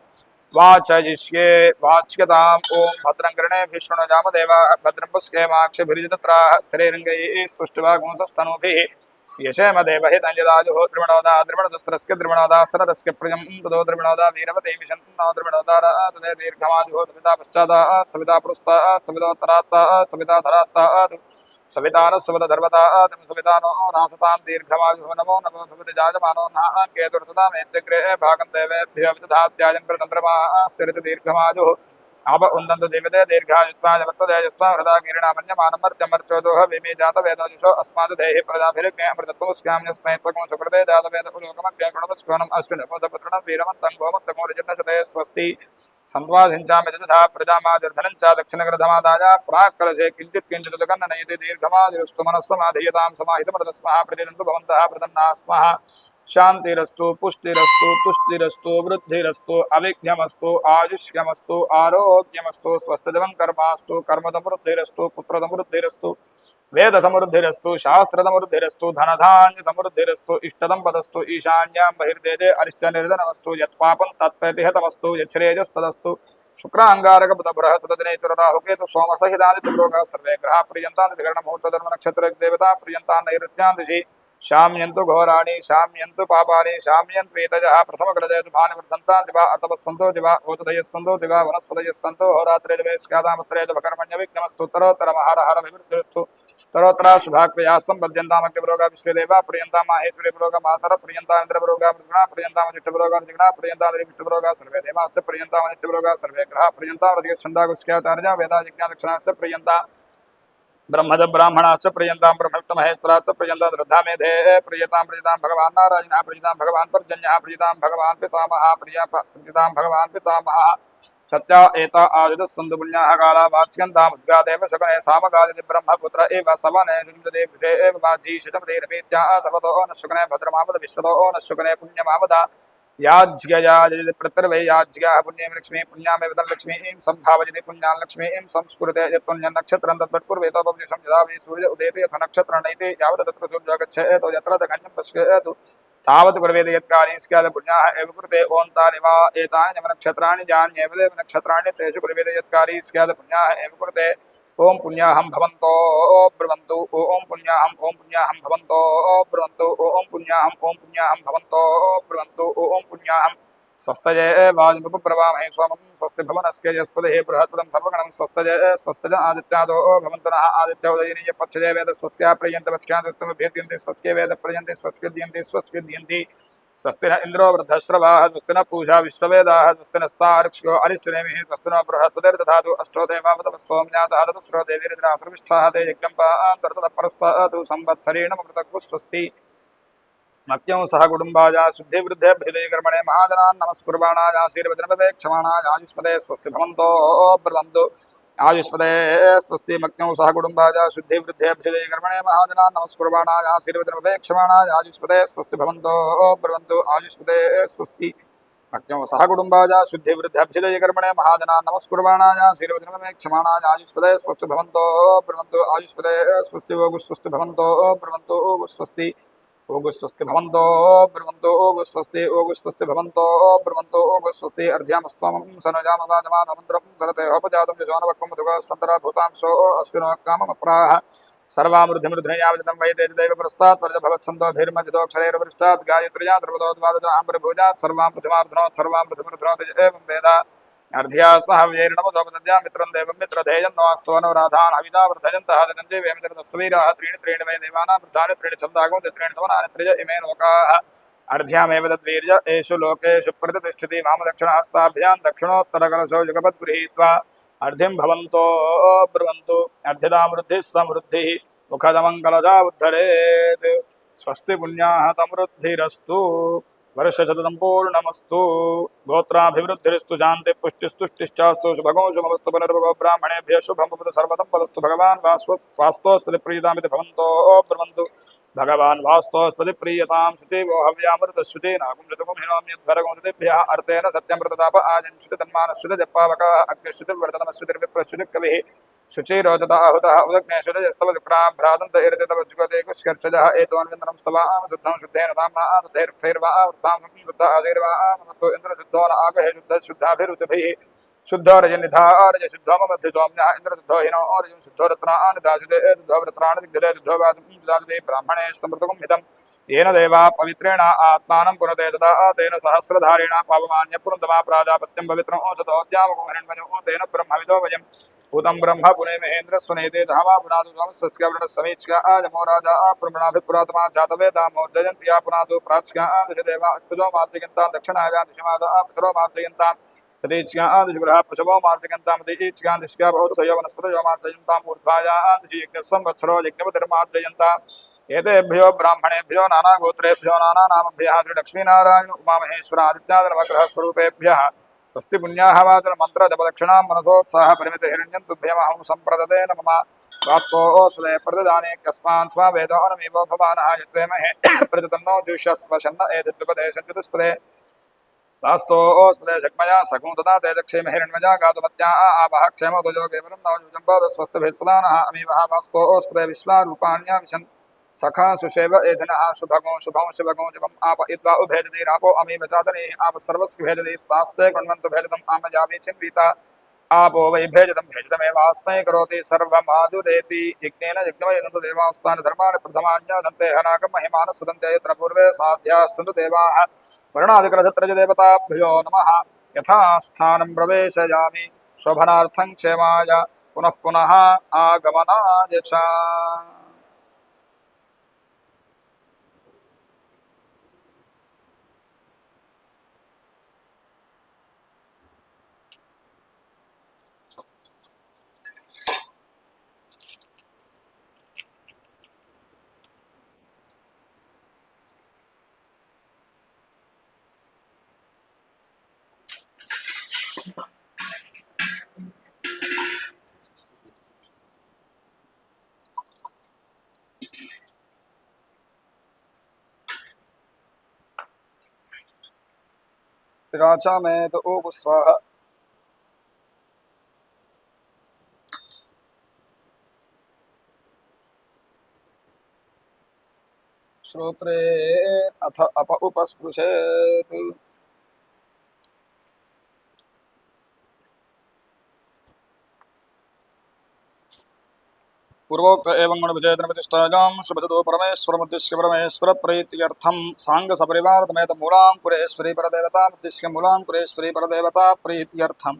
वाचयिष्ये वाच्यताम्। ॐ भद्रं कर्णेभिः शृणुयामदेवाः भद्रं पश्येमाक्षभिर्यजत्राः स्थिरैरङ्गैः स्तुष्टुवागुंसस्तनूभिः यशेमदेवहितं यदाजुः द्रविणोदा द्रविणदस्त्रस्य द्रविणोदास्त्ररस्य प्रियं ततो द्रविणोदा वीरवते मिषन्नो द्रविणोदा राजदे दीर्घमाजुः सविता पश्चादात् सविता पुरस्तात् सवितोत्तरात्तात् सविता धरात्तात् सवितानः सवितधर्वतात् सवितानो नासतां दीर्घमायुः नमो नमो भवति जायमानो नाहं केतुर्तदामेत्यग्रे भागं देवेभ्यो विदधात्याजन् प्रचन्द्रमा स्थिरति दीर्घमायुः आप उन्दन्तु देवते दीर्घायुत्वाय वर्तते यस्त्वां हृदा कीर्णामन्यमानमर्त्यमर्त्योदोह विमे जातवेदाजुषो अस्मादु देहि प्रजाभिर्ज्ञे अमृतत्वस्याम्यस्मै त्वगुं सुकृते जातवेद पुलोकमग्यगुणमस्कोनम् अश्विनपुंसपुत्रणं वीरमन्तं गोमत्तमो रिजन्नशते स्वस्ति संवासिंचामि तथा प्रजामादिर्धनं च दक्षिणकृतमादाय प्राक्कलशे किञ्चित् किञ्चित् गन्ननयति दीर्घमादिरस्तु मनस्समाधीयतां समाहितमृतस्मः प्रतिदन्तु भवन्तः प्रदन्नास्मः। शांतिरस्तु पुष्टिरस्तु तुष्टिरस्तु वृद्धिरस्तु अविघ्नमस्तु आयुष्यमस्तु आरोग्यमस्तु स्वस्थजवं कर्मास्तु कर्मसमृद्धिरस्तु पुत्रसमृद्धिरस्तु वेदसमृद्धिरस्तु शास्त्रसमृद्धिरस्तु धनधान्यसमृद्धिरस्तु इष्टदं पदस्तु ईशान्यां बहिर्देदे अरिष्टनिर्धनमस्तु यत्पापं तत्प्रतिहतमस्तु यच्छ्रेयस्तदस्तु शुक्राङ्गारकबुधबृहस्पतिनेचुरराहुकेतु सोमसहितादित्योगाः सर्वे ग्रहाः प्रियन्तादिग्रहणमुहूर्तधर्मनक्षत्रदेवता प्रियन्तान्न नैऋत्यां दिशि शाम्यन्तु घोराणि शाम्यन्तु पापानि शाम्यन्त्वेतजः प्रथमकृते भानि वर्धन्तां दिवा अर्थवस्सन्तो दिवा ओषधयः सन्तो दिवा वनस्पतयः सन्तो होरात्रे दिवे स्कादामत्रे दिवकर्मण्यविघ्नमस्तु तरोत्तरमहरहरभिवृद्धिरस्तु तरोत्तरा शुभाक्रियाः सम्पद्यन्तामग्निपुरोगा विश्वेदेवा प्रियन्तां माहेश्वरी पुरोगा मातर प्रियन्तां इन्द्रपुरोगा मृगुणा प्रियन्तां ज्येष्ठपुरोगा ऋजिगणा प्रियन्तां देवीष्ठपुरोगा सर्वे देवाश्च प्रियन्तां नित्यपुरोगा सर्वे ग्रहाः प्रियन्तां रतिछन्दागुस्क्याचार्या वेदा जिज्ञादक्षिणाश्च प्रियन्तां ब्रह्मद ब्राह्मणाश्च प्रियन्तां ब्रह्मयुक्तमहेश्वराश्च प्रियन्तां श्रद्धामेधे प्रियतां प्रियतां भगवान् नारायणः प्रियतां भगवान् पर्जन्यः प्रियतां भगवान् पितामहः प्रियतां भगवान् पितामहः सत्या एता आयुधः सन्तु पुण्याः काला वाच्यन्तामुद्गादेव शकुने सामगादिति ब्रह्मपुत्र एव सवने सुन्दरे भुजे एव वाजी शतमतेरपेत्याः सर्वतो न शुकने भद्रमावद विश्वतो न शुकने पुण्यमावद याज्ञया यजति प्रत्यर्वै याज्ञाः पुण्यं लक्ष्मी पुण्यामेव धनलक्ष्मीं सम्भावयति पुण्यां लक्ष्मीं संस्कृते यत्पुण्यं नक्षत्रं तत्पत्पूर्वेतोपविशं यदा वै सूर्य उदेति यथ नक्षत्रनैति यावत् तत्र सूर्यो गच्छेत् यत्र तगण्यं पश्येत् तावत् कुर्वेद यत्कार्यं स्यात् पुण्याः एव कृते ओन्तानि वा एतानि जमनक्षत्राणि जान्येव देव नक्षत्राणि तेषु कुर्वेद यत्कार्यं स्यात् पुण्याः एव कृते ओम पुण्याहं भवन्तो ब्रुवन्तु ओम पुण्याहं भवन्तो ब्रुवन्तु ओम पुण्याहं भवन्तो ब्रुवन्तु ओम पुण्याहं स्वस्तये वायुमुपप्रवामहे सोमं स्वस्ति भवनस्के यस्पतिः बृहत्पदं सर्वगणं स्वस्तये स्वस्तज आदित्यादो भवन्तु नः आदित्य उदयिनीय पथ्यजे वेद स्वस्त्या प्रियन्त वत्स्यादिस्तमभ्येद्यन्ते स्वस्त्ये वेद प्रियन्ते स्वस्तिद्यन्ते स्वस्ति न इंद्रो वृद्धश्रवाः स्वस्ति न पूषा विश्ववेदाः स्वस्ति नस्तार्क्ष्यो अरिष्टनेमिः स्वस्ति न बृहस्पतिर्दधातु अष्टो देवावतः सोमन्यातः ऋतुस्रो देवीरिद्रातुर्विष्ठाः ते यज्ञं पान्तर्ततः परस्तातु संवत्सरेण मृतक्वु स्वस्ति मत्यं सह कुटुम्बाय शुद्धिवृद्धेभ्युदये कर्मणे महाजनान् नमस्कुर्वाणाय आशीर्वचनमपेक्षमाणाय आयुष्मदे स्वस्ति भवन्तो ब्रुवन्तु आयुष्मदे स्वस्ति मत्यं सह कुटुम्बाय शुद्धिवृद्धेभ्युदये कर्मणे महाजनान् नमस्कुर्वाणाय आशीर्वचनमपेक्षमाणाय आयुष्मदे स्वस्ति भवन्तो ब्रुवन्तु आयुष्मदे स्वस्ति मत्यं सह कुटुम्बाय शुद्धिवृद्धेभ्युदये कर्मणे महाजनान् नमस्कुर्वाणाय आशीर्वचनमपेक्षमाणाय आयुष्मदे स्वस्ति भवन्तो ब्रुवन्तु आयुष्मदे स्वस्ति स्वस्ति भवन्तो ब्रुवन्तु स्वस्ति ओगुस्वस्ति भवन्तो ब्रुवन्तो ओगुस्वस्ति भवन्तो ब्रुवन्तो ओगुस्वस्ति अर्ध्यामस्त्वमं सनजामवाजमानमन्त्रं सरते होपजातं यशोनवक्कं मधुगास्सन्तरा भूतांशो अश्विनो काममप्राह सर्वामृद्धिमृद्धियावृतं वै तेजदैव पुरस्तात् परजभवत्सन्तोभिर्मजितोऽक्षरैर्वृष्टात् गायत्र्या द्रवदोद्वादजाम्बरभुजात् सर्वामृद्धिमार्धनोत् सर्वामृद्धिमृद्धिनोत् एवं वेद अर्ध्यास्महव्यैर्नमोदोपदद्या मित्रं देवं मित्रधेयन्नोऽस्तु अनुराधान् हविता वर्धयन्तः धनञ्जयवेमित्रतस्वीराः त्रीणि त्रीणि वै देवानां वृद्धानि त्रीणि छन्दागो त्रीणि तवनानि त्रिज इमे लोकाः अर्ध्यामेव तद्वीर्य एषु लोकेषु प्रतिष्ठति वामदक्षिणहस्ताभ्यां दक्षिणोत्तरकलशो युगपत् गृहीत्वा अर्धिं भवन्तो ब्रुवन्तु अर्धिदामृद्धिः समृद्धिः मुखदमङ्गलदा उद्धरेत् स्वस्ति पुण्याः तमृद्धिरस्तु वर्षशततं पूर्णमस्तु गोत्राभिवृद्धिरस्तु शान्ति पुष्टिस्तुष्टिश्चास्तु शुभगो शुभमस्तु पुनर्भगो ब्राह्मणेभ्यः शुभं भवतु सर्वतं पदस्तु भगवान् वास्तोस्पति प्रीयतामिति भवन्तो ब्रुवन्तु भगवान् वास्तोस्पति प्रीयतां शुचिवो हव्यामृतशुचि नागुं ऋतुगुं हिनोम्यध्वरगुंसतेभ्यः अर्थेन सत्यमृतताप आजञ्च्युति तन्मानश्रुति जप्पावकाः अग्निश्रुतिर्वर्तनश्रुतिर्विप्रश्रुतिः कविः शुचिरोचत आहुतः उदग्नेश्वरजस्तव दुक्राभ्रादन्त एरते तव जुगते कुष्कर्चजः एतोऽन्विन्दनं स्तवां शुद्धं शुद्धेन ताम्ना आदधैर्वा वृत्तां शुद्ध आधैर्वा मत्तो इन्द्रशुद्धो न आगहे शुद्धाभिरुद्भिः शुद्धो रजनिधारज शुद्धो मध्य सौम्यः इन्द्रशुद्धो हिनो रजं शुद्धो रत्नानि दाशते शुद्धो वृत्राणि दिग्गते शुद्धो वाचं दाशते ब्राह्मणे समृतकं हितं येन देवा पवित्रेण आत्मानं पुनते तदा तेन सहस्रधारेण पावमान्य पुनन्दमा प्राजापत्यं पवित्रं ओषधोद्यामकं हिरण्मयो तेन ब्रह्मविदो वयं भूतं ब्रह्म पुने महेन्द्र सुनेते धामा पुनादु स्वस्तिका वृणसमीचिका आजमो राजा प्रमणाभिपुरातमा जातवेदा मोर्जयन्त्या पुनादु प्राच्का आदिशदेवा अद्भुतो मार्जयन्तां दक्षिणाया दिशमादा पितरो मार्जयन्तां तदेचिका आदिशगृहा पशवो मार्जयन्तां तदेचिका दिशका भवतयो वनस्पतयो मार्जयन्तां ऊर्ध्वाया आदिशि यज्ञसंवत्सरो यज्ञपतिर्मार्जयन्तां एतेभ्यो ब्राह्मणेभ्यो नानागोत्रेभ्यो नानानामभ्यः श्रीलक्ष्मीनारायण उमामहेश्वरादित्यादिनवग्रहस्वरूपेभ्यः स्वस्ति पुण्याः वाचन मंत्र जपदक्षिणां मनसोत्साह परिमित हिरण्यं तुभ्यमहं सम्प्रदते न मम वास्तोऽस्मदे प्रददाने कस्मान् स्वा वेदोऽनमेवो भवानः यत्वेमहे प्रतितन्नो जुष्यस्वशन्न एतद्विपदे सञ्चतुष्पदे वास्तोऽस्मदे शक्मया सकुं तदा ते दक्षेम हिरण्मजा गातुमत्या आपः क्षेमो तुजो केवलं नवजुजम्पादस्वस्तभिस्सदानः अमीवः वास्तोऽस्मदे विश्वारूपाण्या विशन् सखा सुषेव एधिनः शुभगो शुभं शिवगो शिवम् आप इद्वा उभेदति अमी चादने आप सर्वस्व भेदति स्तास्ते कृण्वन्तु भेदतम् आमजावीचिन्वीता आपो वै भेजतमेवास्मै करोति सर्वमादुरेति यज्ञेन यज्ञमयदन्तु देवास्तानि धर्माणि प्रथमान्यदन्ते हनाकं महिमानः सुदन्ते यत्र पूर्वे साध्याः सन्तु देवाः वर्णादिकरधत्रजदेवताभ्यो नमः यथा स्थानं प्रवेशयामि शोभनार्थं क्षेमाय पुनः पुनः आगमनाय च राचा में तो ओ स्वाहा श्रोत्रे अथ अप उपस्पृशेत् पूर्वोक्त एवं गुणविजयन प्रतिष्ठायां शुभदो परमेश्वरमुद्दिश्य परमेश्वर प्रीत्यर्थं सांग सपरिवार समेत मूलांकुरेश्वरी परदेवता उद्दिश्य मूलांकुरेश्वरी परदेवता प्रीत्यर्थं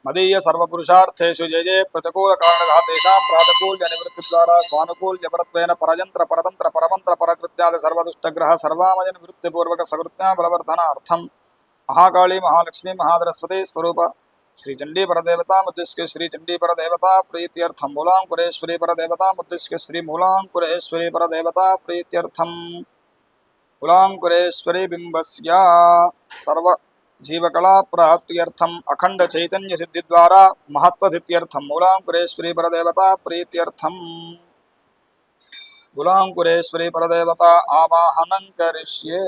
मदीय सर्वपुरुषार्थेषु ये ये प्रतिकूल कारणघातेषां प्रातिकूल्य निवृत्ति द्वारा स्वानुकूल्य परत्वेन परयंत्र परतंत्र परमंत्र परकृत्यादि सर्वदुष्टग्रह सर्वामय निवृत्ति पूर्वक सकृत्या बलवर्धनार्थं महाकाली महालक्ष्मी महाधरस्वती स्वरूप श्री चंडी परदेवता उद्दिश्य श्री चंडी परदेवता प्रीत्यर्थं मूलांकुरेश्वरी परदेवता उद्दिश्य श्री मूलांकुरेश्वरी परदेवता प्रीत्यर्थं मूलांकुरेश्वरी बिंबस्य सर्व जीवकला प्राप्त्यर्थम अखंड चैतन्य सिद्धि द्वारा महत्वधित्यर्थम मूलांकुरेश्वरी परदेवता प्रीत्यर्थम मूलांकुरेश्वरी परदेवता आवाहनं करिष्ये।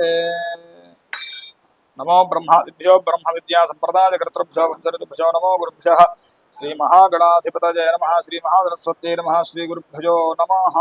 नमो ब्रह्मादिभ्यो ब्रह्म विद्या संप्रदाय कर्तृभ्यो वंशऋतुभ्यो नमो गुरुभ्यः श्री महागणाधिपतये नमः श्री महासरस्वत्यै नमः श्री गुरुभ्यो नमः।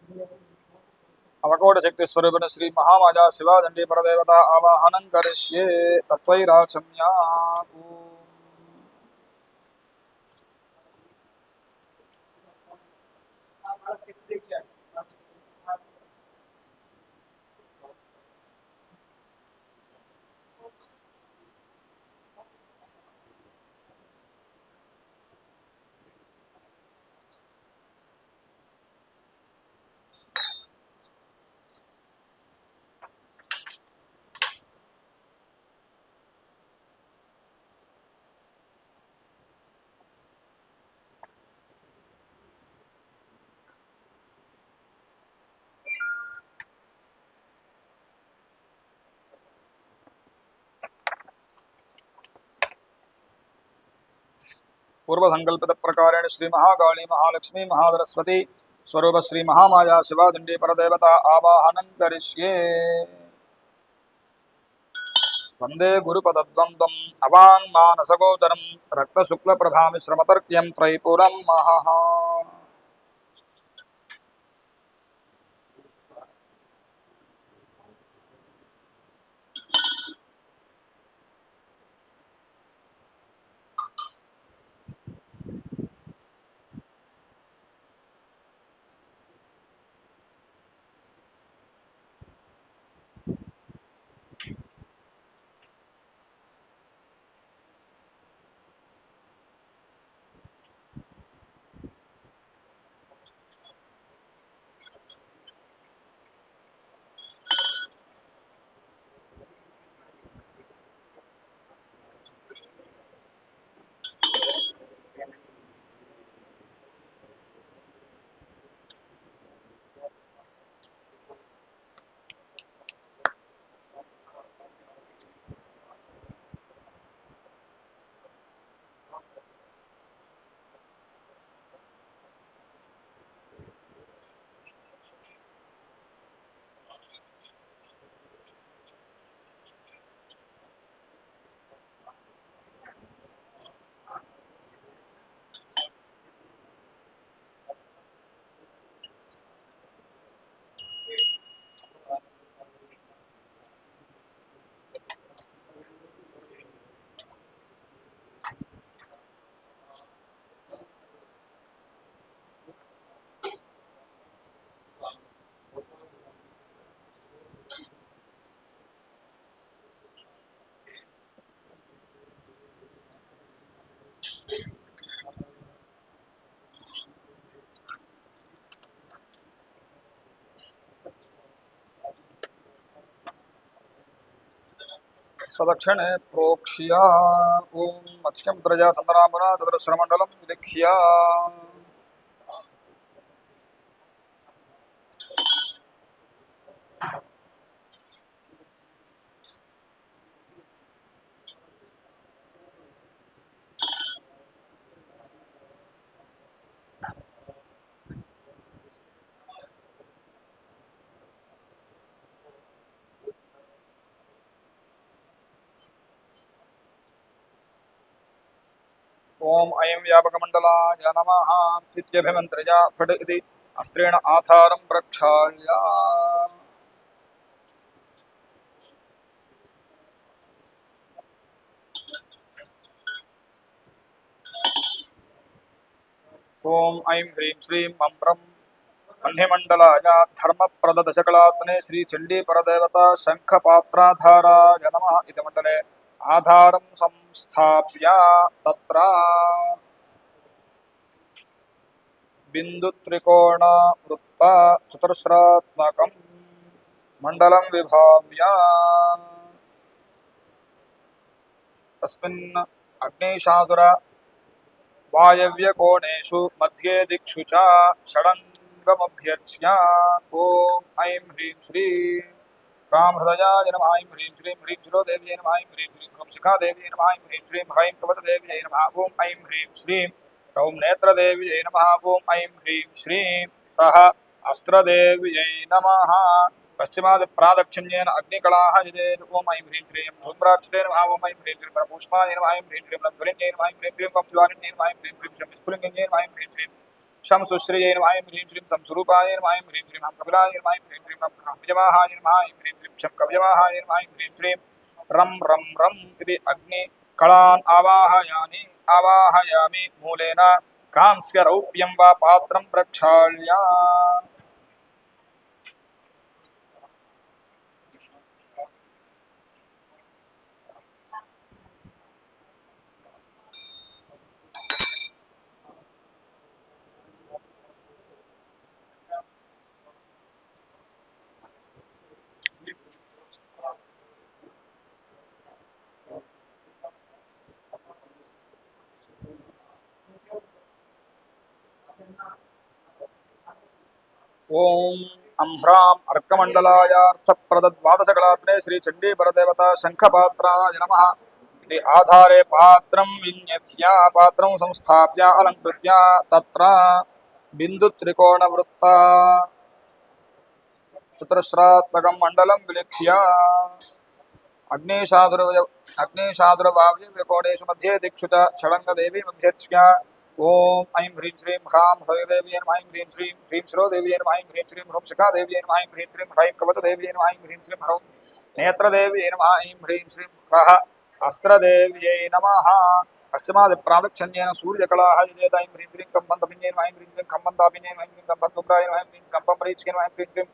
अवकोट शक्ति स्वरूपिण श्री महामाया शिवा दंडी परदेवता आवाहनं करिष्ये तत्वैराचम्या। पूर्व संकल्पित प्रकारेण श्री महाकाली महालक्ष्मी महासरस्वती स्वरूप श्री महामाया शिवा दंडी परदेवता आवाहनं करिष्ये। वंदे गुरुपदद्वन्द्वम् अवाङ्मानसगोचरं रक्तशुक्लप्रभामिश्रमतर्क्यं त्रैपुरं महः। स्वदक्षिणे प्रोक्ष्य ओं मत्स्यमुद्रया चन्द्राम्बरा चतुरस्रमण्डलं विलिख्य ओम अयं व्यापकमण्डलाय नमः इत्यभिमन्त्र्य फट् इति अस्त्रेण आधारं प्रक्षाल्य ओम ऐं ह्रीं श्रीं मम्प्रं वह्निमण्डलाय धर्मप्रददशकलात्मने श्रीचण्डीपरदेवता शङ्खपात्राधाराय नमः इति मण्डले आधारं संस्थाप्य तत्र बिन्दुत्रिकोण वृत्त चतुस्रात्मकं मण्डलं विभाव्य तस्मिन् अग्निशादुर वायव्यकोणेषु मध्ये दिक्षु च षडङ्गमभ्यर्च्य ॐ ऐं ह्रीं श्रीं रामहृदयाय नमः ऐं ह्रीं श्रीं ह्रीं शिरोदेव्यै नमः ऐं ह्रीं श्रीं ह्रौं शिखादेव्यै नमः ऐं ह्रीं श्रीं ह्रैं कवचदेव्यै नमः ॐ ऐं ह्रीं श्रीं ह्रौं नेत्रदेव्यै नमः ॐ ऐं ह्रीं श्रीं ह्रः अस्त्रदेव्यै नमः पश्चिमात् प्रादक्षिण्येन अग्निकलाः यजेत् ॐ ऐं ह्रीं श्रीं धूम्रार्चिते नमः ॐ ऐं ह्रीं श्रीं परपुष्पाय नमः ऐं ह्रीं श्रीं लम्बलिन्यै नमः ऐं ह्रीं श्रीं ज्वालिन्यै नमः ऐं ह्रीं श्रीं विस्फुलिङ्गै नमः ऐं ह्रीं श्रीं शं सुश्रियै नमः ऐं ह्रीं श्रीं संस्वरूपाय नमः ऐं ह्रीं श्रीं हम कपिलाय नमः ऐं ह्रीं श्रीं हम काव्यवाहाय नमः ऐं ह्रीं श्रीं शं कव्यवाहाय नमः ऐं ह्रीं श्रीं रं रं रं इति अग्नि कलान् आवाहयामि मूलेन कांस्यरौप्यं वा पात्रं प्रक्षाल्य ओम अम्भ्राम अर्कमंडलायार्थप्रदद्वादशकलात्मने श्री चंडी परदेवता शंखपात्राय नमः इति आधारे पात्रं विन्यस्य पात्रं संस्थाप्य अलंकृत्य तत्र बिन्दुत्रिकोणवृत्ता चतुरस्रात्मकं मण्डलं विलिख्य अग्निशादुर्वाव्यकोणेषु मध्ये दिक्षु च षडङ्गदेवी मध्यर्च्य ओम ऐं ह्रीं श्रीं ह्रां ह्रैदेव्यै नमः ऐं ह्रीं श्रीं ह्रीं शिरोदेव्यै नमः ऐं ह्रीं श्रीं ह्रौं शिखादेव्यै नमः ऐं ह्रीं श्रीं ह्रैं कवचदेव्यै नमः ऐं ह्रीं श्रीं ह्रौं नेत्रदेव्यै नमः ऐं ह्रीं श्रीं ह्रः अस्त्रदेव्यै नमः पश्चिमादिप्रादक्षिण्येन सूर्यकलाः युजेत ऐं ह्रीं श्रीं कम्बन्धपिन्यै नमः ऐं ह्रीं श्रीं कम्बन्धापिन्यै नमः ऐं ह्रीं कम्बन्धुम्राय नमः ऐं ह्रीं कम्बम्रीच्यै नमः ऐं ह्रीं श्रीं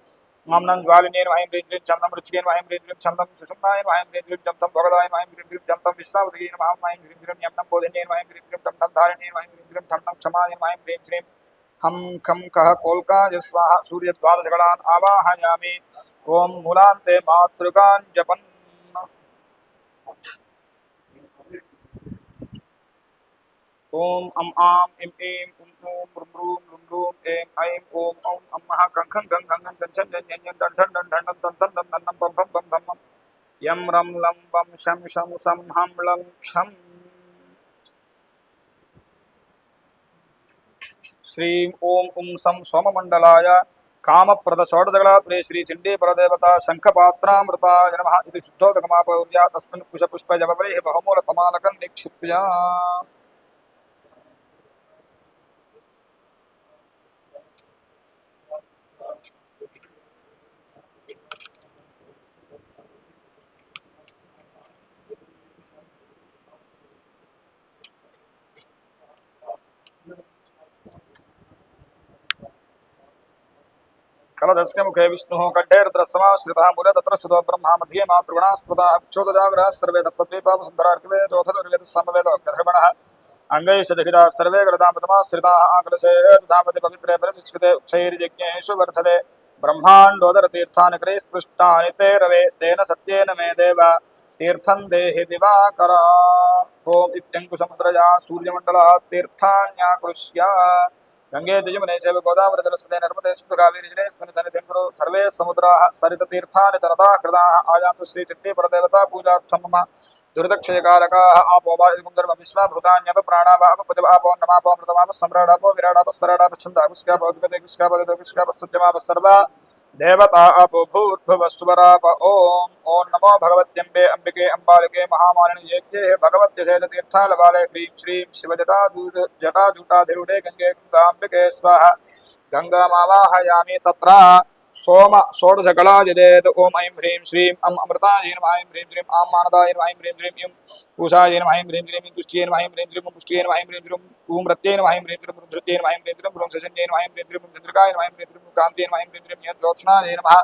मामनं ज्वालिन्यै नमः ऐं ह्रीं श्रीं चन्दं रुचिकै नमः ऐं ह्रीं श्रीं छन्दं सुषुम्नाय नमः ऐं ह्रीं श्रीं जन्तं भगदाय नमः ऐं ह्रीं श्रीं जन्तं विश्वावृतियै नमः ऐं ह्रीं श्रीं यम्नं बोधिन्यै नमः ऐं ह्रीं श्रीं टं धारिण्यै नमः ऐं ह्रीं श्रीं ठं क्षमाय नमः ऐं ह्रीं श्रीं हम खं कः कोल्काय स्वाहा सूर्यद्वादशकलान् आवाहयामि ॐ मूलान्ते मातृकान् जपन् ओम अम आम इम ऐं उम ऊं रुम रूम रुम रूम ऐं ऐं ओम औं अम्मः खं खं गं गं गं छं छं जं जं जं डं डं डं डं डं तं तं दं दं दं बं बं बं बं बं यं रं लं वं शं शं सं हं लं क्षं श्रीं ओम उं सं सोममण्डलाय कामप्रदषोडशकलात्मने श्री चण्डी परदेवता शङ्खपात्रामृताय नमः इति शुद्धोदकमापौर्य तस्मिन् कुशपुष्पजपवैः बहुमूलतमालकं निक्षिप्य कलदस्कमुखे विष्णुः कण्ठे रुद्रस्समाश्रितः मूले तत्र स्थितो ब्रह्मा मध्ये मातृगुणास्पदा अक्षोदजाग्रः सर्वे तत्त्वद्वीपापसुन्दरार्किवे दोथलुर्वेदस्सामवेदोग्रधर्मणः अङ्गैषदहिताः सर्वे गलदामृतमाश्रिताः आकलशे धामति पवित्रे परिशिष्कृते उक्षैर्यज्ञेषु वर्धते ब्रह्माण्डोदरतीर्थानि स्पृष्टानि ते रवे तेन सत्येन मे देव तीर्थं देहि दिवाकरा ओम इत्यङ्कुशमुद्रया सूर्यमण्डलात् तीर्थान्याकृष्य गंगे द्विजमुने चैव गोदावरी जलस्ते नर्मदे सिन्धुकावेरी जलेऽस्मिन् सन्निधिं कुरु सर्वे समुद्राः सरिततीर्थानि तनताः कृताः आयान्तु श्रीचण्डी परदेवता पूजार्थं मम दुरितक्षयकारकाः आपो वा इदमुन्दर्म विश्वभूतान्यप प्राणावाप पजवापो नमापो मृतमाप सम्राडापो विराडाप स्तराडाप छन्दापुष्कापो जुगते कुष्कापो जतो कुष्कापो सत्यमाप सर्वा देवता अपो भूर्भुवस्वराप ओम ओम नमो भगवत्यम्बे अंबिके अंबालिके महामालिनि यज्ञे भगवत्यशेष तीर्थालवाले ह्रीं श्रीं शिवजटाजूटाधिरूढे गंगे गंगाम्बिके स्वाहा गंगामावाहयामि तत्र सोम षोडशकला जदेत ओम ऐं ह्रीं श्रीं अमृताय नमः ऐं ह्रीं श्रीं आं मानदाय नमः ऐं ह्रीं श्रीं इं पूषाय नमः ऐं ह्रीं श्रीं तुष्ट्यै नमः ऐं ह्रीं श्रीं पुष्ट्यै नमः ऐं ह्रीं श्रीं ऊं रत्यै नमः ऐं ह्रीं श्रीं धृत्यै नमः ऐं ह्रीं श्रीं ह्रंशजन्यै नमः ऐं ह्रीं श्रीं चन्द्रिकाय नमः ऐं ह्रीं श्रीं कान्त्यै नमः ऐं ह्रीं श्रीं यज्ज्योत्स्नाय नमः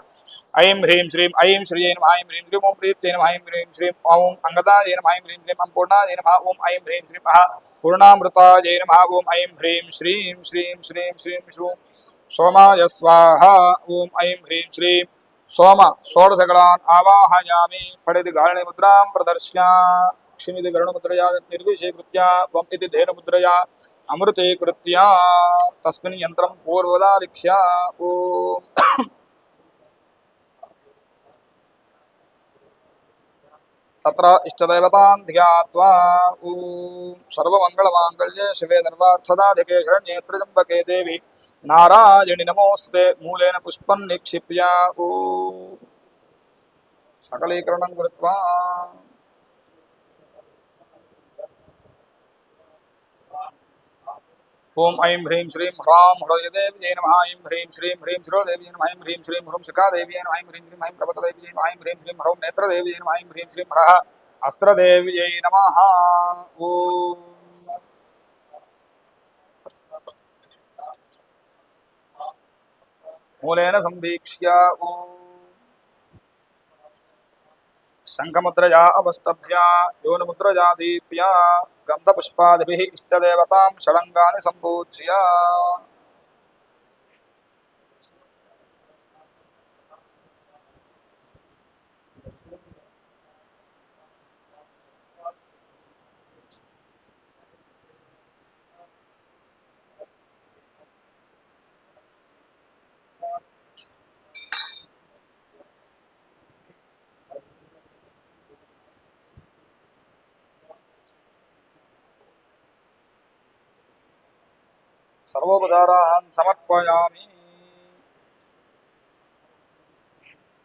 ऐं ह्रीं श्रीं ऐं श्रियै नमः ऐं ह्रीं श्रीं ॐ प्रीत्यै नमः ऐं ह्रीं श्रीं ॐ अंगदाय नमः ऐं ह्रीं श्रीं पूर्णाय नमः ॐ ऐं ह्रीं श्रीं पूर्णामृताय नमः ॐ ऐं ह्रीं श्रीं श्रीं श्रीं श्रीं श्रूं सोमाय स्वाहा ॐ ऐं ह्रीं श्रीं सोम षोडशकलान् आवाहयामि फणिति गारणिमुद्रां प्रदर्श्य क्षिमिति गरुणमुद्रया निर्विशीकृत्य वम् इति धेनुमुद्रया अमृतीकृत्य तस्मिन् यन्त्रं पूर्वदालिख्य ॐ तत्र इष्टदेवतान् ध्यात्वा ॐ सर्वमङ्गलमाङ्गल्ये शिवे सर्वार्थदाधिके शरण्ये त्र्यम्बके देवी नारायणि नमोऽस्तुते मूलेन पुष्पं निक्षिप्य ॐ सकलीकरणं कृत्वा ओम ऐं ह्रीं श्रीं ह्रां हृदयदेव्यै नमः ऐं ह्रीं श्रीं ह्रीं शिरोदेव्यै नमः ऐं ह्रीं श्रीं ह्रूं शिखादेव्यै नमः ऐं ह्रीं श्रीं ऐं प्रभतदेव्यै नमः ऐं ह्रीं श्रीं ह्रौं नेत्रदेव्यै नमः ऐं ह्रीं श्रीं ह्रः अस्त्रदेव्यै नमः। ओम मूलेन संवीक्ष्य ओम शंखमुद्रया अवस्तभ्य योनमुद्रया दीप्य गन्धपुष्पादिभिः इष्टदेवतां षडङ्गानि सम्पूज्य सर्वोपचारान् समर्पयामि।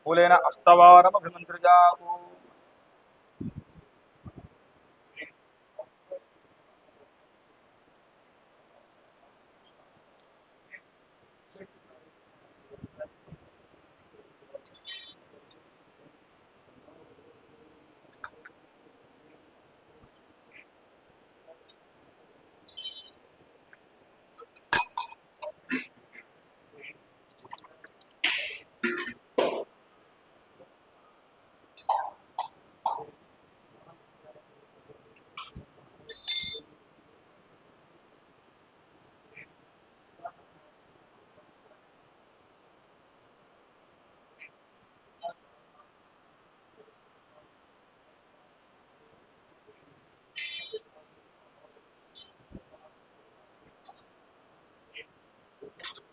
मूलेन अष्टवारमभिमन्त्र्या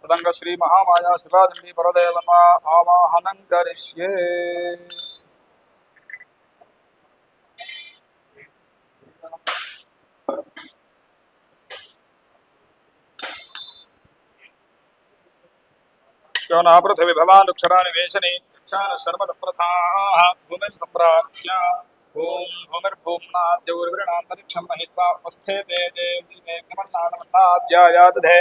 तदंग श्री महामाया शिवादंडी परदेवता आवाहनं करिष्ये। श्योना पृथिवी भवान् अक्षराणि वेशनि क्षान शर्मद प्रथाः भूमिं सम्प्राच्य ओम भूमिर्भूम्ना द्यौर्वृणान्तरिक्षं महित्वा उपस्थे ते देवी मेघमण्डानमण्डाद्यायातधे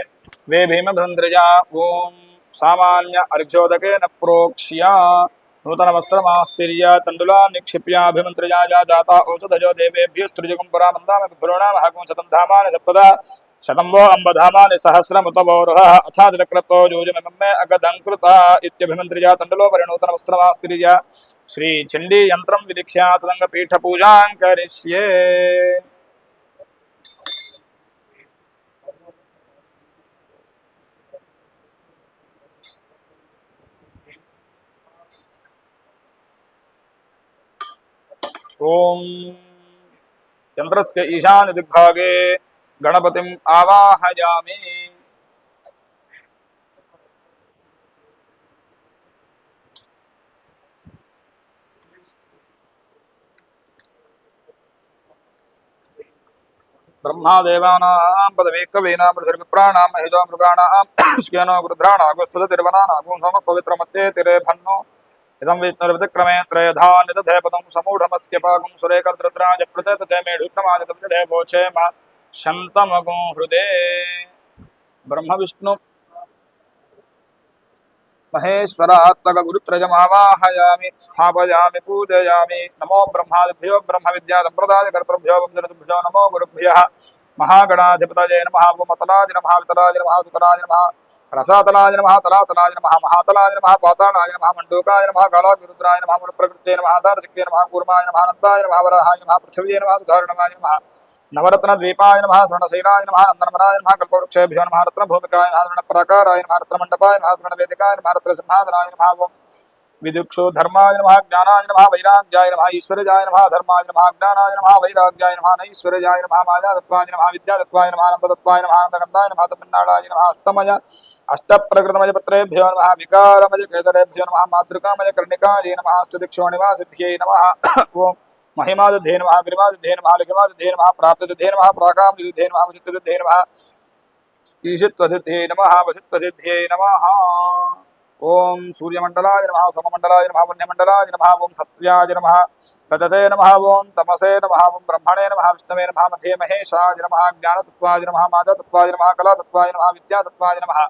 वे भीमभन्द्रजा ओम सामान्य अर्घ्योदकेन प्रोक्ष्य नूतनवस्त्रमास्तीर्य तण्डुलान् निक्षिप्याभिमन्त्रया जाता औषधजो देवेभ्यस्तृजगुं पुरामन्दामभिभुरोणामहगुं शतं धामानि सप्तदा शतं वो अम्बधामानि सहस्रमुतवोरुहः अथादितक्रतो योजमिमम्मे अगदङ्कृता इत्यभिमन्त्र्या तण्डुलोपरिणूतनवस्त्रमास्तीर्य श्रीचण्डी यन्त्रं विलिख्य तदङ्गपीठपूजां करिष्ये। ओम यन्त्रस्य ईशान्य दिग्भागे गणपतिम् आवाहयामि। ब्रह्मादेवानां पदवी कवीनां ऋषिर्विप्राणां महितो मृगाणां श्येनो गृध्राणागुस्वतिर्वनानागुं सोमपवित्रमत्ये तिरे भन्नो इदं विष्णुर्विक्रमे त्रयधा निदधे पदं समूढमस्य पागुं सुरेकद्रुद्राज प्रचेत च मेढुक्रमादितविदधे वोचे मा शन्तमगुं हृदे। ब्रह्म विष्णु महेश्वरात्मकगुरुत्रयमावाहयामि स्थापयामि पूजयामि। नमो ब्रह्मादिभ्यो ब्रह्मविद्यासम्प्रदायकर्तृभ्यो वंशऋतुभ्यो नमो गुरुभ्यः महागणाधिपतये नमः वमतलाय नमः वितलाय नमः सुतलाय नमः रसातलाय नमः तलातलाय नमः महातलाय नमः पातालाय नमः मण्डूकाय नमः कालाग्निरुद्राय नमः मूलप्रकृत्यै नमः दार्ढ्यक्ये नमः कूर्माय नमः अनन्ताय नमः वराहाय नमः पृथिव्यै नमः उदाहरणाय नमः नवरत्नद्वीपाय नमः स्वर्णशैलाय नमः नन्दनवनाय नमः कल्पवृक्षेभ्यो नमः रत्नभूमिकाय नमः रत्नपराकाराय नमः रत्नमण्डपाय नमः रत्नवेदिकाय नमः रत्नसिंहासनाय नमः विदुक्षो धर्माय नमः ज्ञानाय नमः वैराग्याय नमः ईश्वरजाय नमः धर्माय नमः ज्ञानाय नमः वैराग्याय नमः नैश्वरजाय नमः मायातत्त्वाय नमः विद्यातत्त्वाय नमः आनन्दतत्त्वाय नमः आनन्दगन्धाय नमः तमिन्नाडाय नमः अष्टमय अष्टप्रकृतमय पत्रेभ्यो नमः विकारमय केसरेभ्यो नमः मातृकामय कर्णिकाय नमः अष्टदिक्षो निवासिद्ध्यै नमः ओम महिमादधे नमः गिरिमादधे नमः लिखिमादधे नमः प्राप्तदधे नमः प्राकामदधे नमः वसितदधे नमः ईशित्वसिद्धे नमः वसित्वसिद्धे नमः। ओम सूर्यमंडलाय नमः सोममंडलाय नमः पुण्यमंडलाय नमः ओम सत्याय नमः रजते नमः ओम तमसे नमः ओम ब्रह्मणे नमः विष्णवे नमः मध्ये महेशाय नमः ज्ञानतत्त्वाय नमः मायातत्त्वाय नमः कलातत्त्वाय नमः विद्यातत्त्वाय नमः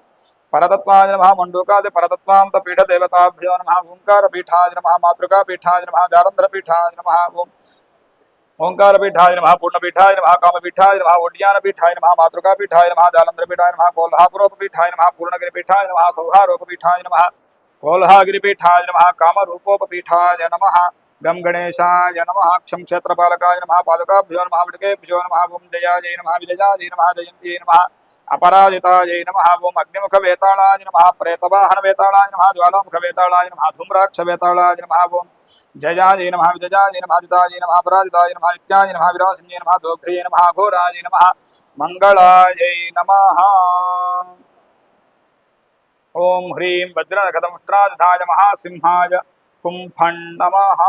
परतत्त्वाय नमः मंडूकादि परतत्त्वान्त पीठदेवताभ्यो नमः ओंकारपीठाय नमः मातृकापीठाय नमः जालंधरपीठाय नमः ओम ओंकारपीठाय नमः पूर्णपीठाय नमः कामपीठाय नमः ओड्यानपीठाय नमः मातृकापीठाय नमः जालंधरपीठाय नमः कोल्हापुरोपपीठाय नमः पूर्णगिरिपीठाय नमः सौहारोपपीठाय नमः कोल्हागिरिपीठाय नमः कामरूपोपपीठाय नमः गम गणेशाय नमः क्षम क्षेत्रपालकाय नमः पादुकाभ्यो नमः विडकेभ्यो नमः ओम जयाय नमः विजयाय नमः जयन्त्यै नमः अपराजितायै नमः ओम अग्निमुखवेताळाय नमः प्रेतवाहनवेताळाय नमः ज्वालामुखवेताळाय नमः धूम्राक्षवेताळाय नमः ओम जयाय नमः विजयाय नमः दिताय नमः अपराजिताय नमः नित्याय नमः विरासिन्ये नमः दोग्ध्रिये नमः घोराय नमः मंगलायै नमः ओम ह्रीं वज्रनखदमुष्ट्राधाय महासिंहाय कुम्फं नमः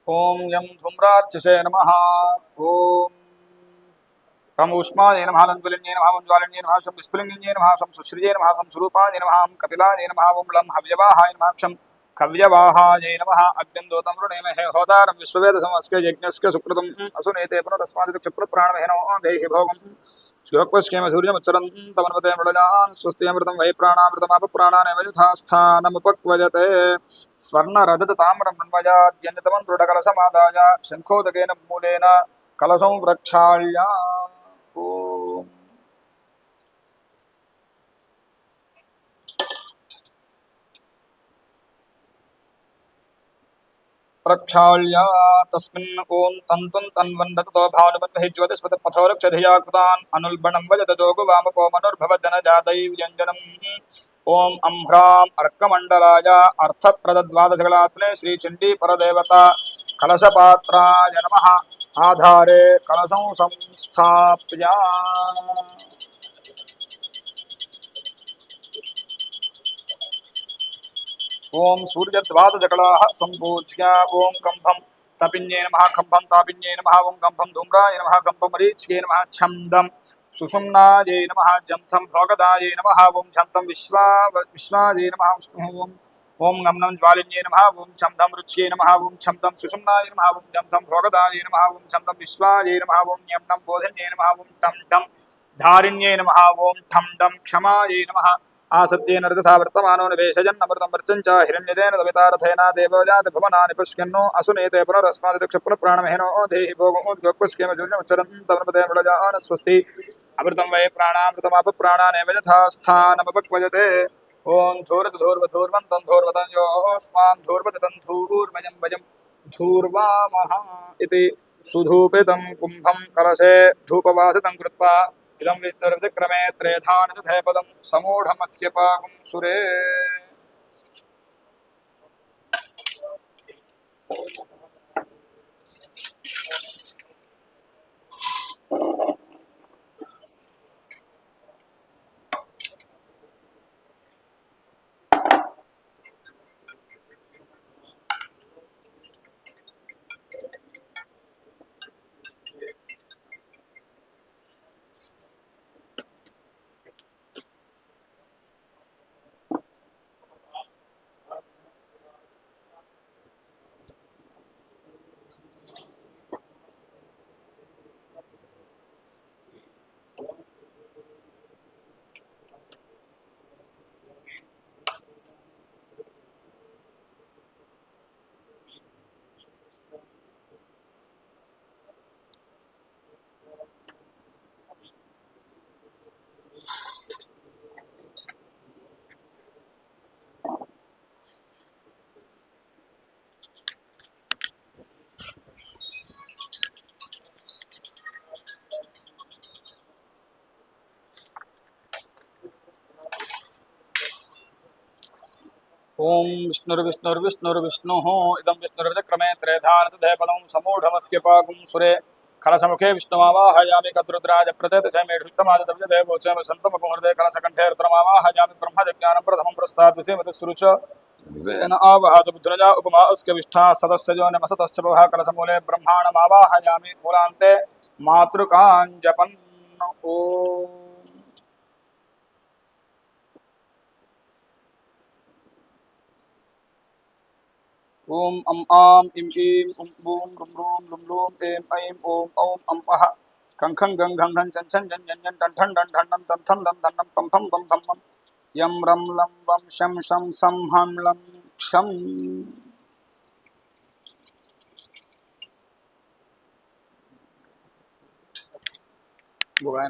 ओम यम धूम्रार्चिसे नमः ओम रमूष्माय नमः लंगुलिन्ये नमः मंज्वालिन्ये नमः शं विस्फुलिन्ये नमः शं सुश्रिये नमः शं सुरूपाय नमः कपिलाय नमः ओम लं हव्यवाहाय नमः क्षं कव्यवाहाय नमः अग्निन्दोतं वृणेमहे होतारं विश्ववेदसमस्य यज्ञस्य सुकृतं असुनेते पुनरस्मादिक क्षिप्रप्राणमहे नमो देहि भोगं श्लोकस्केम सूर्यमुच्चरन् तमन्वते मृडजान् स्वस्त्यमृतं वै प्राणामृतमाप प्राणानेव यथास्थानमुपक्वजते स्वर्णरजतताम्रं मृण्मयाद्यन्यतमं दृढकलशमादाय शङ्खोदकेन मूलेन कलशं प्रक्षाल्य ओम प्रक्षाल्य तस्मिन् ओम तन्तुं तन्वन्दतो भानुमन्महि ज्योतिष्पतपथो रक्षधिया कृतान् अनुल्बणं वजदजोगु वामको मनुर्भवजनजादैव्यञ्जनम् ओम अम्भ्राम् अर्कमण्डलाय अर्थप्रदद्वादशकलात्मने श्रीचण्डी परदेवता कलशपात्राय नमः आधारे कलशं संस्थाप्य ओम सूर्यद्वादशकलाः सम्पूज्य ओम कंभं तपिन्ये नमः कंभं तापिन्ये नमः ओम कंभं धूम्राय नमः कंभं मरीचिके नमः छन्दं सुषुम्नायै नमः जन्थं भोगदायै नमः ओम छन्दं विश्वायै नमः ओम ओम गमनं ज्वालिन्ये नमः ओम छन्दं रुच्ये नमः ओम छन्दं सुषुम्नाय नमः ओम जन्थं भोगदायै नमः ओम छन्दं विश्वायै नमः ओम यम्नं बोधिन्ये नमः ओम टं डं धारिण्ये नमः ओम ठं डं क्षमायै नमः आसत्येन रजथा वर्तमानो निवेशयन्नमृतं मर्चं च हिरण्यदेन तवितारथेन देवजाति भुवनानि पुष्यन्नो असुनेते पुनरस्मादिदक्ष पुनःप्राणमहेनो देहि भोगोद्योगपुष्केम जुर्यमुच्चरन्तमनुपदे मृडजान स्वस्ति अमृतं वै प्राणामृतमाप प्राणानेव यथा स्थानमुपक्वजते ॐ धूर्वधूर्वधूर्वन्तं धूर्वतं योऽस्मान् धूर्वदतं धूर्वयं वयं धूर्वामः इति सुधूपितं कुम्भं कलशे धूपवासितं कृत्वा इदं विष्णुर्विक्रमे त्रेधानदधे पदं समूढमस्य पागुं सुरे ओम विष्णुर्विष्णुर्विष्णुर्विष्णुः इदं विष्णुर्विक्रमे त्रेधानतधे पदं समूढमस्य पाकुं सुरे खलसमुखे विष्णुमावाहयामि कद्रुद्राज प्रत्यतशमे शुद्धमादव्यदेवोचम सन्तमकुहृदे कलशकण्ठे रुद्रमावाहयामि ब्रह्मजज्ञानं प्रथमं प्रस्ताद् विषेमतिस्तुरुच वेन आवहात बुद्धरजा उपमा अस्य विष्ठा सदस्य जो नमसतश्च भवः कलशमूले ब्रह्माणमावाहयामि मूलान्ते मातृकाञ्जपन् ओम ॐ अं आं इं ईं उं ऊं रुं रुं लुं लूं ऐं ऐं ॐ औं अं अः खं खं गं घं घं चं छं जं जं जं टं ठं डं ढं डं तं थं दं धं नं पं फं बं भं मं यं रं लं वं शं शं सं हं लं क्षं बुगाय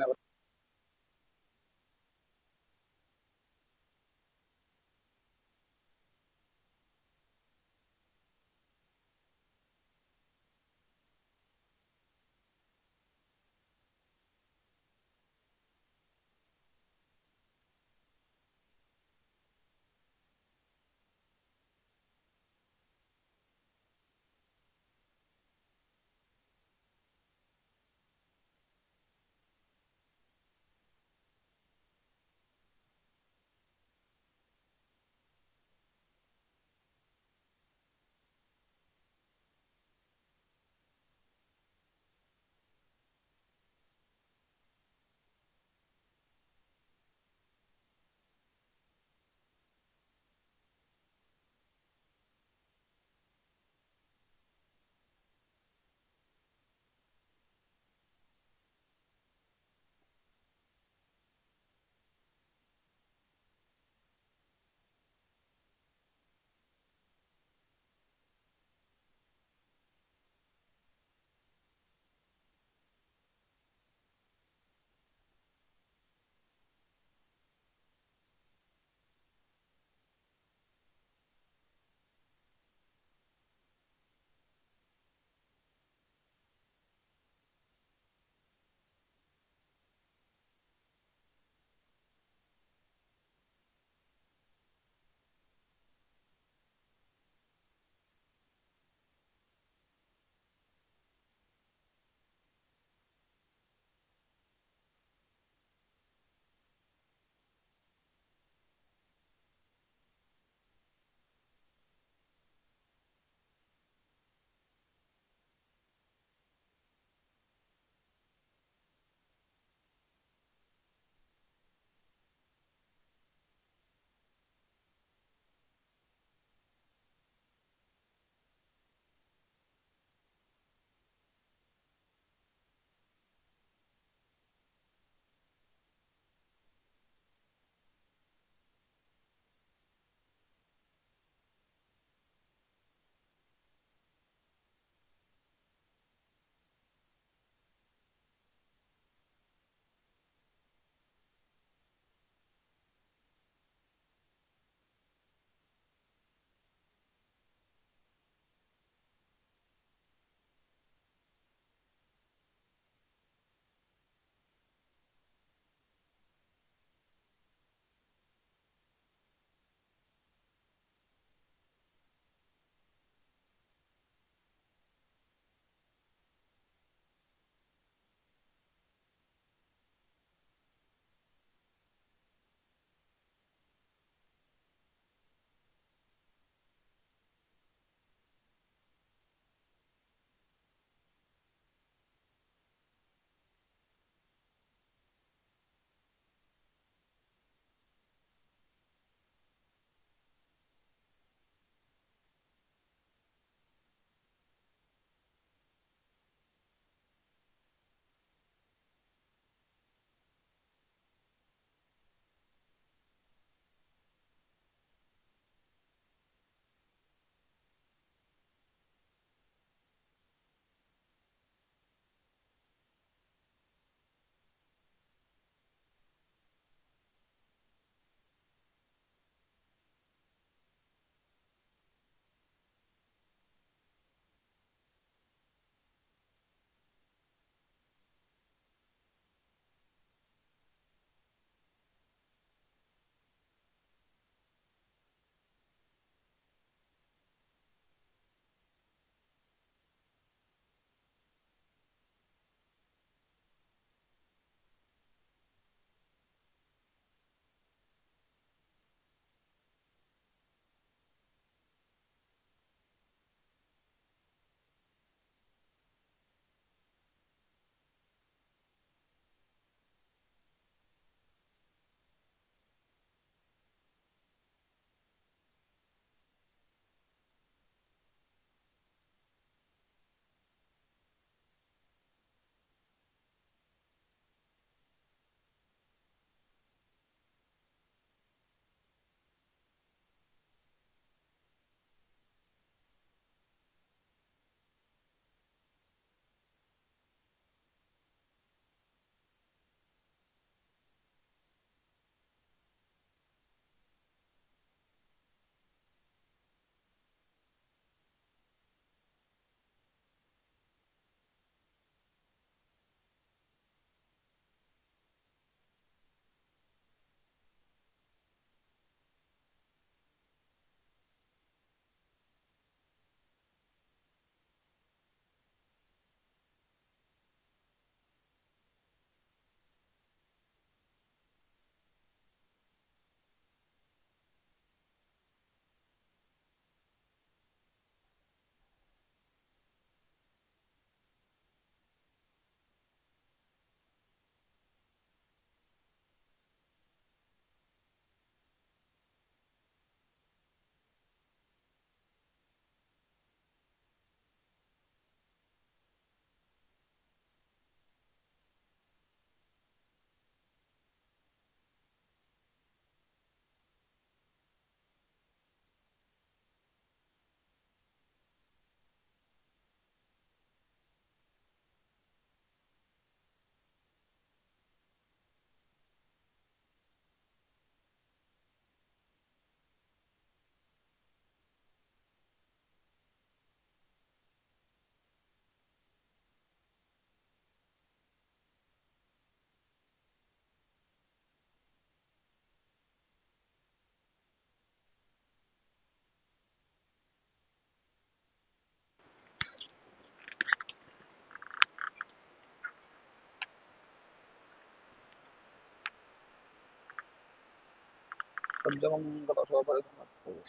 पंचमं कलशोपरि समर्पयामि।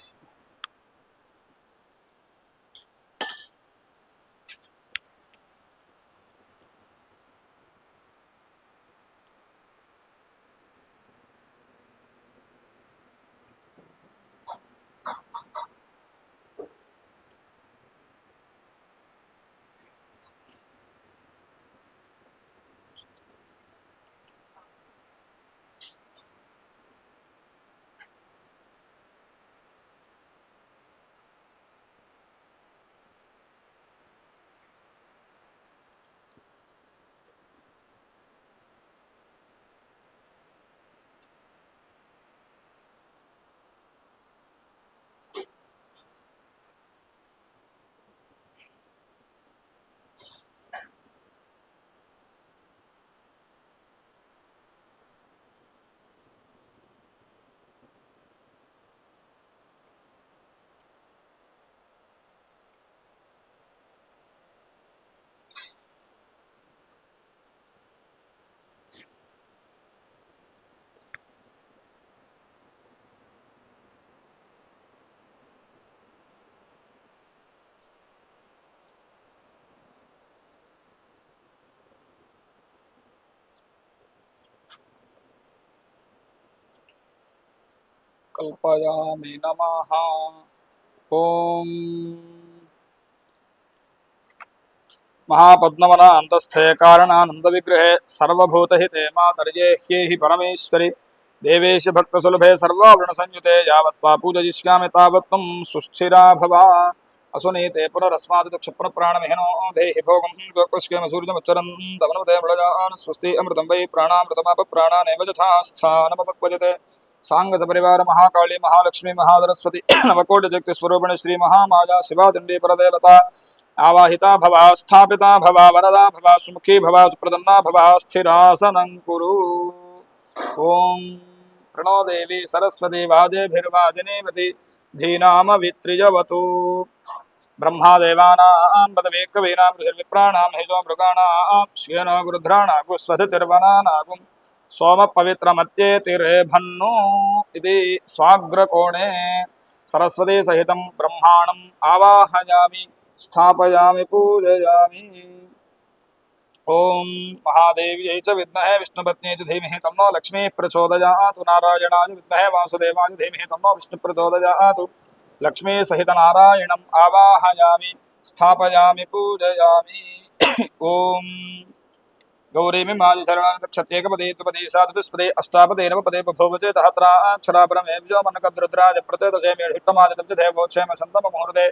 कल्पयामि नमः। ओम महापद्मवना अंतस्थे कारणानंद विग्रहे सर्वभूतहिते मातर्ये ह्येहि परमेश्वरि देवेश भक्तसुलभे सर्वावरण संयुते यावत्त्वा पूजयिष्यामि तावत्त्वं सुस्थिरा भवा। असुनीते पुनरस्मात् क्षिप्र प्राणमहिनो देहि भोगं गोपस्केम सूर्यमुच्चरन् तमनुदे मृळयान् स्वस्ति अमृतं वै प्राणामृतमाप प्राणानेव यथा स्थानमपक्वजते। सांगत परिवार महाकाली महालक्ष्मी महासरस्वती नवकोटि स्वरूपिणी श्री महामाया शिवा चंडी परदेवता आवाहिता भवा स्थापिता भवा वरदा भवा सुमुखी भवा सुप्रदन्ना भवा स्थिरासनं कुरु। ओम प्रणो देवी सरस्वती वाजेभिर्वाजिनीवती धीनामवित्रिजवतु। ब्रह्मादेवानां पदवी कवीनां ऋषिर्विप्राणां हिजो मृगाणां श्येनो गुरुध्राणां गुस्वधितिर्वनानागुं सोम पवित्रमत्येतिरेभन्नो इति स्वाग्रकोणे सरस्वती सहितं ब्रह्माणम् आवाहयामि स्थापयामि पूजयामि। ओम महादेव्यै च विद्महे विष्णुपत्न्यै च धीमहि तन्नो लक्ष्मीः प्रचोदयात्। नारायणाय विद्महे वासुदेवाय धीमहि तन्नो विष्णुः प्रचोदयात्। लक्ष्मी सहित नारायणम् आवाहयामि स्थापयामि पूजयामि। ओम गौरीमिमाय शरणागच्छत्येकपदे द्विपदे साधुष्पदे अष्टापदे नवपदे बभूवचे सहस्राक्षरापरमेव्यो मनकद्रुद्राज प्रचोदशे मेढुट्टमादिदेवोक्षेम सन्तम मुहूर्ते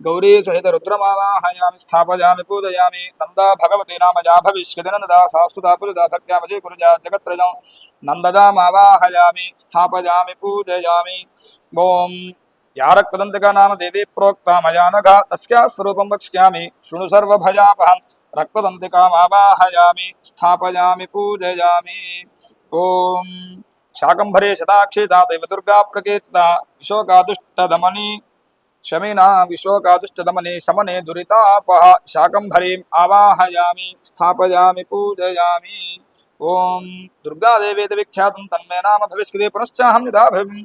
गौरी सहित रुद्रमावाहयामि स्थापयामि पूजयामि। नन्दा भगवती नामजा भविष्यदिनन्दा सास्तुता पूजिता भक्त्या वशी कुरुजा जगत्त्रयं नन्दजामावाहयामि स्थापयामि पूजयामि। ओम या रक्तदन्तिका नाम देवी प्रोक्ता मया नघा तस्याः स्वरूपं वक्ष्यामि शृणु सर्वभयापहम् रक्तदन्तिकामावाहयामि स्थापयामि पूजयामि। ओम शाकंभरे शताक्षी दैव दुर्गा प्रकीर्तिता विशोकादुष्टदमनी शमिना विशोकादुष्टदमने शमने दुरितापः शाकंभरीम् आवाहयामि स्थापयामि पूजयामि। ओम दुर्गा देवी विख्यातं तन्मे नाम भविष्यति पुनश्चाहं यदा भविम्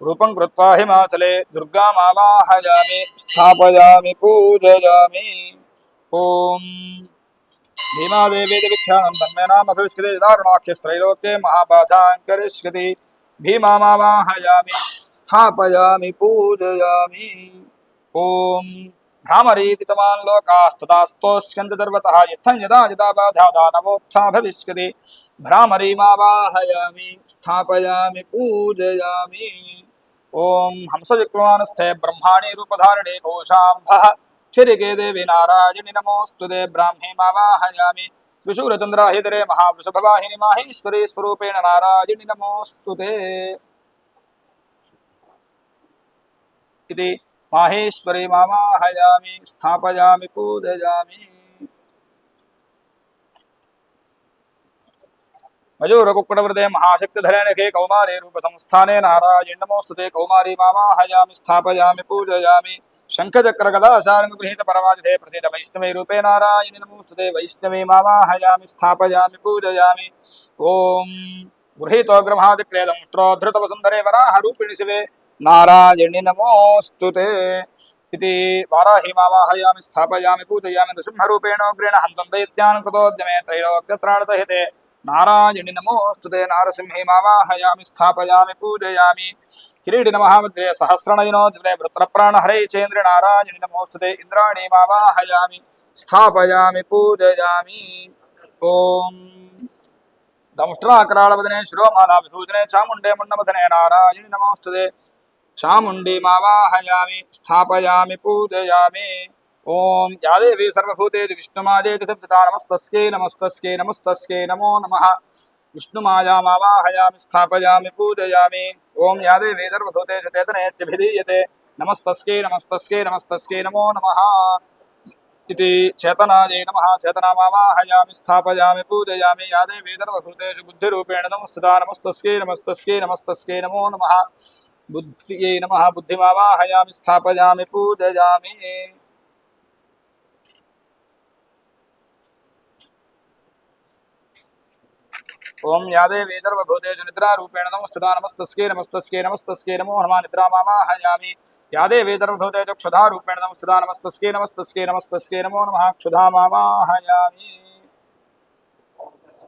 रूपं कृत्वा हिमाचले दुर्गामावाहयामि स्थापयामि पूजयामि। ओम भीमादेवी विख्यातं तन्मे नाम भविष्यति दारुणाख्यस्त्रैलोक्ये महाबाधां करिष्यति भीमामावाहयामि स्थापयामि पूजयामि। ओम भ्रामरीति तवान् लोकास्तदास्तोष्यन्ति दर्वतः यत्थं यदा यदा बाधा दानवोत्था भविष्यति भ्रामरीमावाहयामि स्थापयामि पूजयामि। ओम हंसविक्वानस्थे ब्रह्माणि रूपधारिणे कोशाम्भः क्षिरिके देवी नारायणि नमोस्तुते ब्राह्मीमावाहयामि त्रिशूलचन्द्राहितरे महावृषभवाहिनि माहेश्वरी स्वरूपेण नारायणि नमोस्तुते इति माहेश्वरी मावाहयामि स्थापयामि पूजयामि। मयूरकुक्कुटवृदे महाशक्तिधरेणके कौमारे रूपसंस्थाने नारायण नमोस्तुते कौमारी मावाहयामि स्थापयामि पूजयामि। शङ्खचक्रगदाशार्ङ्गगृहीत परमाजिते प्रसीद वैष्णवे रूपे नारायणि नमोस्तुते वैष्णवे मावाहयामि स्थापयामि पूजयामि। ओम गृहीतोग्रमादिक्रेदंष्ट्रोद्धृतवसुन्धरे वराहरूपिणि शिवे नारायणि नमोऽस्तुते इति वाराहीमावाहयामि स्थापयामि पूजयामि नृसिंहरूपेणोग्रेण हन्तं दैत्यान् कृतोद्यमे त्रैलोक्यत्राणतहिते नारायणि नमोऽस्तुते नारसिंहीमावाहयामि स्थापयामि पूजयामि किरीटिन महावज्रे सहस्रनयनोज्वले वृत्रप्राणहरे चेन्द्र नारायणि नमोऽस्तुते इन्द्राणीमावाहयामि स्थापयामि पूजयामि ओम दंष्ट्राकराळवदने शिरोमाला विभूषणे चामुण्डे मुण्डमदने नारायणि नमोऽस्तुते चामुण्डीमावाहयामि स्थापयामि पूजयामि ओम या देवी सर्वभूतेषु विष्णुमादेति तथा नमस्तस्यै नमस्तस्यै नमस्तस्यै नमो नमः विष्णुमायामावाहयामि स्थापयामि पूजयामि ओम या देवी सर्वभूतेषु चेतनेत्यभिधीयते नमस्तस्यै नमस्तस्यै नमस्तस्यै नमो नमः इति चेतनायै नमः चेतनामावाहयामि स्थापयामि पूजयामि या देवी सर्वभूतेषु बुद्धिरूपेण नमस्थिता नमस्तस्यै नमस्तस्यै नमस्तस्यै नमो नमः बुद्धियै नमः बुद्धिमावाहयामि स्थापयामि पूजयामि ओम या देवी सर्वभूतेषु निद्रारूपेण नमस्थिता नमस्तस्यै नमस्तस्यै नमस्तस्यै नमो नमः निद्रामावाहयामि या देवी सर्वभूतेषु क्षुधारूपेण नमस्थिता नमस्तस्यै नमस्तस्यै नमस्तस्यै नमो नमः क्षुधामावाहयामि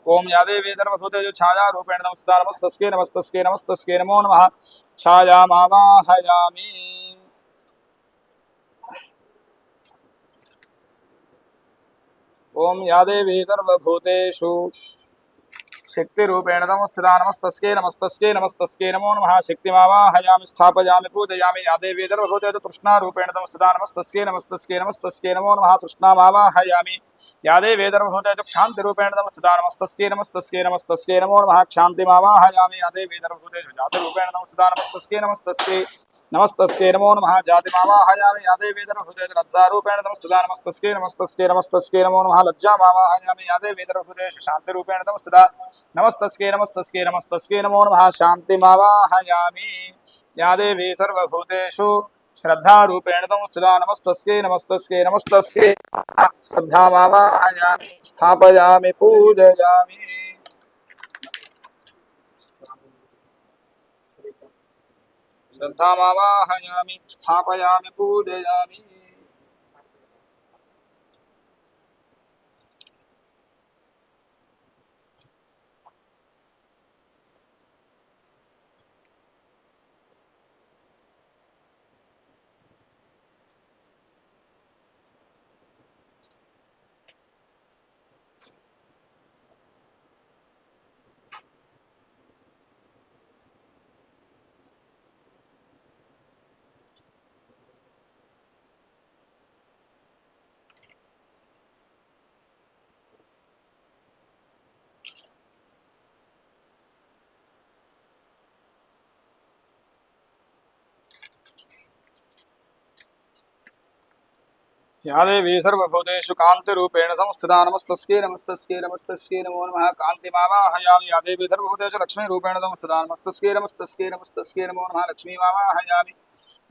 ओम या देवी सर्वभूतेषु छायारूपेण नमस्थिता नमस्तस्यै नमस्तस्यै नमस्तस्यै नमो नमः छायामावाहयामि ओम या देवी सर्वभूतेषु शक्तिरूपेण नमस्थिता नमस्तस्यै नमस्तस्यै नमस्तस्यै नमो नमः शक्तिमावाहयामि स्थापयामि पूजयामि या देवी सर्वभूतेषु तृष्णारूपेण नमस्थिता नमस्तस्यै नमस्तस्यै नमस्तस्यै नमो नमः तृष्णामावाहयामि या देवी सर्वभूतेषु क्षान्तिरूपेण नमस्थिता नमस्तस्यै नमस्तस्यै नमस्तस्यै नमो नमः क्षान्तिमावाहयामि या देवी सर्वभूतेषु जातिरूपेण नमस्थिता नमस्तस्यै नमस्तस्यै नमस्तस्यै नमो नमः जातिमावाहयामि या देवी सर्वभूतेषु लज्जारूपेण नमस्थिता नमस्तस्यै नमस्तस्यै नमस्तस्यै नमो नमः लज्जामावाहयामि या देवी सर्वभूतेषु शान्तिरूपेण नमस्थिता नमस्तस्यै नमस्तस्यै नमस्तस्यै नमो नमः शान्तिमावाहयामि या देवी सर्वभूतेषु श्रद्धारूपेण नमस्थिता नमस्तस्यै नमस्तस्यै नमस्तस्यै श्रद्धामावाहयामि स्थापयामि पूजयामि श्रद्धामावाहयामि स्थापयामि पूजयामि या देवी सर्वभूतेषु कान्तिरूपेण संस्थिता नमस्तस्यै नमस्तस्यै नमस्तस्यै नमो नमः कान्तिमावाहयामि या देवी सर्वभूतेषु लक्ष्मीरूपेण संस्थिता नमस्तस्यै नमस्तस्यै नमस्तस्यै नमो नमः लक्ष्मीमावाहयामि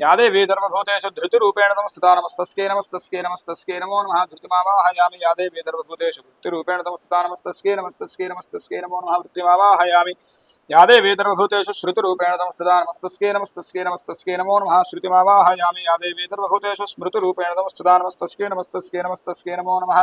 या देवी सर्वभूतेषु धृतिरूपेण संस्थिता नमस्तस्यै नमस्तस्यै नमस्तस्यै नमो नमः धृतिमावाहयामि या देवी सर्वभूतेषु वृत्तिरूपेण संस्थिता नमस्तस्यै नमस्तस्यै नमस्तस्यै नमो नमः वृत्तिमावाहयामि या देवी सर्वभूतेषु श्रुतिरूपेण संस्थिता नमस्तस्यै नमस्तस्यै नमस्तस्यै नमो नमः श्रुतिमावाहयामि या देवी सर्वभूतेषु स्मृतिरूपेण संस्थिता नमस्तस्यै नमस्तस्यै नमस्तस्यै नमो नमः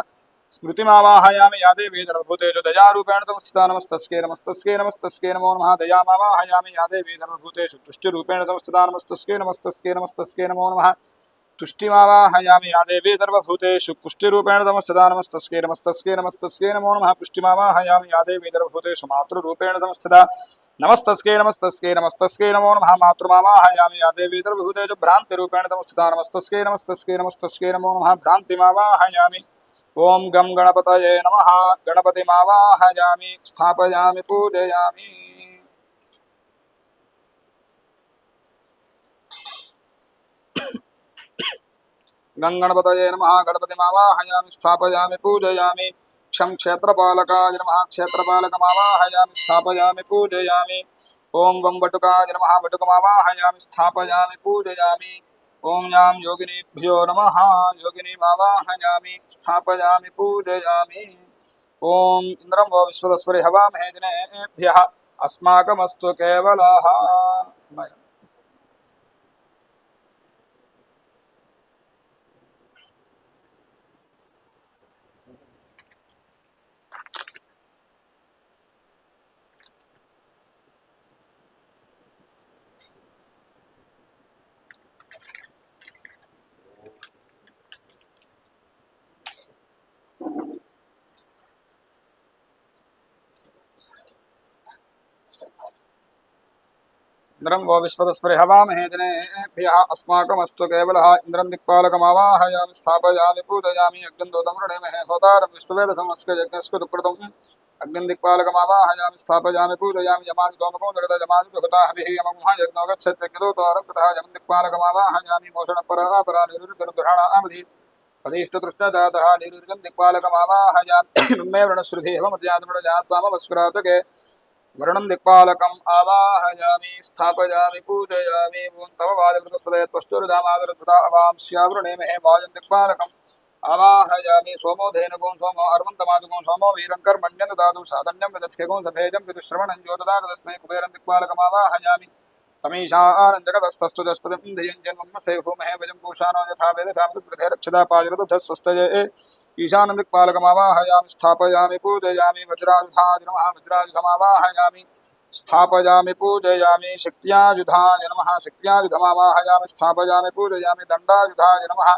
स्मृतिमावाहयामि या देवी सर्वभूतेषु दयारूपेण संस्थिता नमस्तस्यै नमस्तस्यै नमस्तस्यै नमो नमः दयामावाहयामि या देवी सर्वभूतेषु तुष्टिरूपेण संस्थिता नमस्तस्यै नमस्तस्यै नमस्तस्यै नमो नमः तुष्टिमावाहयामि या देवी सर्वभूतेषु पुष्टिरूपेण संस्थिता नमस्तस्यै नमस्तस्यै नमस्तस्यै नमो नमः पुष्टिमावाहयामि या देवी सर्वभूतेषु मातृरूपेण संस्थिता नमस्तस्यै नमस्तस्यै नमस्तस्यै नमो नमः मातृमावाहयामि या देवी सर्वभूतेषु भ्रान्तिरूपेण संस्थिता नमस्तस्यै नमस्तस्यै नमस्तस्यै नमो नमः भ्रान्तिमावाहयामि ओम गम गणपतये नमः गणपतिमावाहयामि स्थापयामि पूजयामि गंगणपतये नमः गणपतिमावाहयामि स्थापयामि पूजयामि क्षं क्षेत्रपालकाय नमः क्षेत्रपालकमावाहयामि स्थापयामि पूजयामि ओम वं वटुकाय नमः वटुकमावाहयामि स्थापयामि पूजयामि ओम यां योगिनीभ्यो नमः योगिनीमावाहयामि स्थापयामि पूजयामि ओम इंद्रं वो विश्वतस्परि हवामहे जनेभ्यः अस्माकमस्तु केवलः। इंद्रं वो विश्वतस्परि हवामहे जनेभ्यः अस्माकमस्तु केवलः। इंद्रं दिक्पालकमावाहयामि स्थापयामि पूजयामि अग्निं दूतं वृणीमहे होतारं विश्ववेदसमस्य यज्ञस्य दुःकृतम् अग्निं दिक्पालकमावाहयामि स्थापयामि पूजयामि यमानि दोमको नृतयमानि प्रकृताहविः यममुह यज्ञो गच्छत्यग्निदूतारं कृतः यमं दिक्पालकमावाहयामि मोषणपरापरा निरुरुरुरुरुहणामधि पदिष्टतृष्णजातः निरुरुजं दिक्पालकमावाहयामि मे वृणस्रुधेहमत्यात्मजात्वामवस्कुरातके वरुणं दिक्पालकम् आवाहयामि स्थापयामि पूजयामि ॐ तव वाजकृतस्पदे त्वष्टुर्धामाविरुद्धता अवांस्यावृणेमहे वाजं दिक्पालकम् आवाहयामि सोमो धेनुगो सोमो अर्वन्तमादुगो सोमो वीरं कर्मण्यं ददातु साधन्यं विदच्छेगो सभेजं विदुश्रवणं ज्योतदातु तस्मै कुबेरं दिक्पालकम् आवाहयामि तमीशानन्दगतस्तस्तु दस्पतिं धियञ्जन्मं सेहुमहे वजं पूषाणो यथा वेदथामृतगृहे रक्षदा पाजरतुधस्वस्तये ईशानदिक्पालकमावाहयामि स्थापयामि पूजयामि वज्रायुधाय नमः वज्रायुधमावाहयामि स्थापयामि पूजयामि शक्त्यायुधाय नमः शक्त्यायुधमावाहयामि स्थापयामि पूजयामि दण्डायुधाय नमः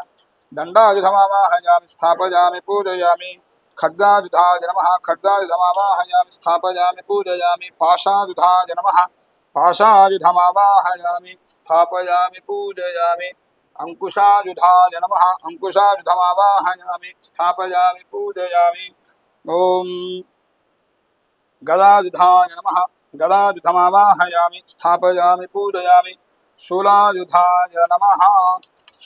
दण्डायुधमावाहयामि स्थापयामि पूजयामि खड्गायुधाय नमः खड्गायुधमावाहयामि स्थापयामि पूजयामि पाशायुधाय नमः पाशायुधमावाहयामि स्थापयामि पूजयामि अंकुशायुधाय नमः अंकुशायुधमावाहयामि स्थापयामि पूजयामि ओम गदायुधाय नमः गदायुधमावाहयामि स्थापयामि पूजयामि शूलायुधाय नमः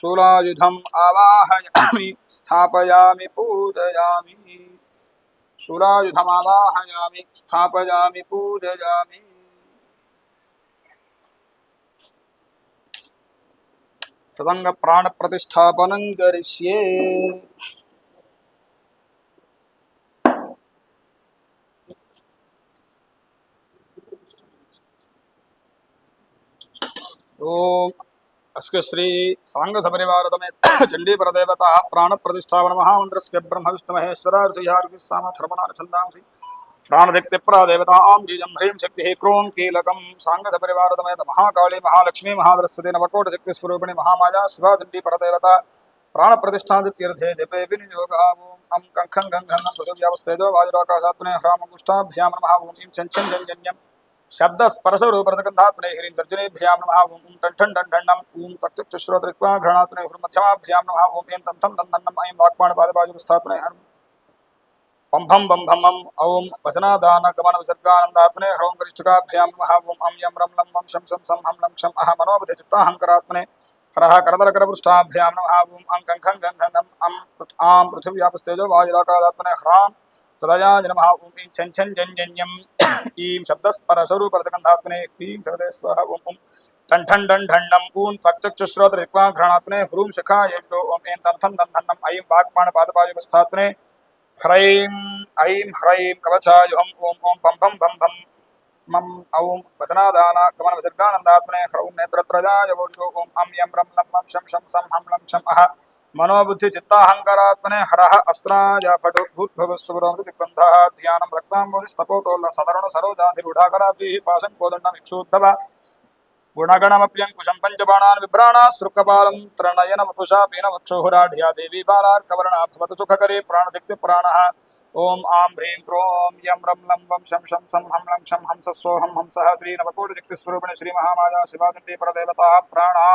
शूलायुधम् आवाहयामि स्थापयामि पूजयामि शूलायुधमावाहयामि स्थापयामि पूजयामि तदंग प्राण प्रतिष्ठापनं करिष्ये। ओम अस्के श्री सांग सपरिवार समेत चंडी परदेवता प्राण प्रतिष्ठापन महामंत्रस्य ब्रह्म विष्णु महेश्वरा ऋषिहार्ग साम थर्मणान छंदांसि प्राणदिक्ति प्रदेवता आम जीजम ह्रीं शक्ति क्रों कीलकम सांग सपरिवार समेत महाकाली महालक्ष्मी महादरस्वती नवकोट शक्ति स्वरूपिणी महामाया शिवा चंडी परदेवता प्राण प्रतिष्ठान तीर्थे जपे विनियोगः ओम अं कंखं गंघं पृथिव्यावस्तेजो वायुराकाशात्मने ह्रामकुष्ठाभ्यां नमः ओम ईं चंचन जन्यं शब्द स्पर्श रूपगंधात्मने ह्रीं तर्जनेभ्यां नमः ओम टंठन डंडन्नम ओम तक्षुश्रोत्रक्वा घृणात्मने ह्रमध्यमाभ्यां नमः ओम एं तंथं दन्धन्नम ऐं वाक्पाणपादपाजुस्थात्मने हर्म पं भं बं भं मं ओम वचनादान गमन विसर्गानंदात्मने ह्रौं गरिष्ठकाभ्यां नमः ओम अं यं रं लं मं शं सं हं लं क्षं अह मनोबुद्धि चित्ताहंकारात्मने हरः करदलकरपृष्ठाभ्यां नमः ओम अं कंखं गन्धं आं पृथिव्यापस्तेजो वायुराकाशात्मने ह्रां हृदयाय नमः ओम ईं छं जन्यं ईं शब्दस्परस्वरूपगंधात्मने ह्रीं शरदे स्वाहा ओम ओम ठन डंडन्नम ऊं त्वक्चक्षुश्रोत्रक्वा घृणात्मने ह्रूं शिखाय ओम एं तंथं दन्धन्नम ऐं वाक्पाणपादपायुवस्थात्मने ह्रैं ऐं ह्रैं कवचायुहं ओम ओम पं भं भं भं मम औं वचनादान गमन विसर्गानंदात्मने ह्रौं नेत्रत्रयाय वोढ्यो ओम अं यं रं लं मं शं सं हं लं क्षं अह मनोबुद्धि चित्ताहंकारात्मने हरः अस्त्राय फटो भूतभुवस्वरोमृतिबन्धः ध्यानं रक्ताम्बोधिस्तपोतोल्ल सदरुण सरोजाधिरूढाकराभिः पाशं कोदण्डम् इक्षुद्धव गुणगणमप्यङ्कुशं पञ्चबाणान् बिभ्राणास्तृक्कपालं त्रणयनवपुषा पीनवक्षोहुराढ्या देवी बालार्कवर्णा भवतु सुखकरे प्राणदिक्तिप्राणः ओम आं ह्रीं क्रों यं रं लं वं शं सं हं लं क्षं हंसस्सोऽहं हंसः त्रीनवकोटिशक्तिस्वरूपिणी श्रीमहामाया शिवाचण्डी परदेवता प्राणा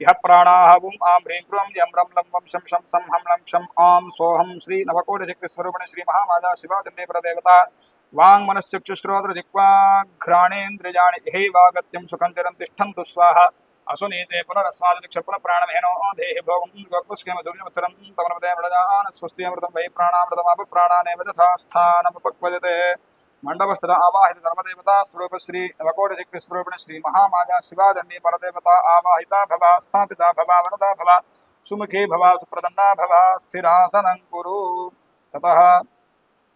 यः प्राणाः ओम आं ह्रीं क्रों यं रं लं वं शं सं हं लं क्षं आं सोऽहं श्री नवकोटिशक्तिस्वरूपिणी श्रीमहामाया शिवाचण्डी परदेवता वाङ्मनश्चक्षुश्रोत्रजिह्वाघ्राणेन्द्रियाणि यहैवागत्यं सुखं चिरं तिष्ठन्तु स्वाहा असुनीते पुनरस्मादिक्षपुन प्राणमहेनो देहि भोगं गोपुष्केमधुर्यमत्सरं तमनपदे व्रजान स्वस्त्यमृतं वै प्राणामृतमाप प्राणानेव तथा स्थानमुपक्वजते मंडपस्थित आवाहित धर्मदेवता स्वरूप श्री नवकोटिशक्तिस्वरूपिणी श्री महामाया शिवाचण्डी परदेवता आवाहिता भवा स्थापिता भवा वरदा भवा सुमुखी भवा सुप्रदन्ना भवा स्थिरासनं कुरु ततः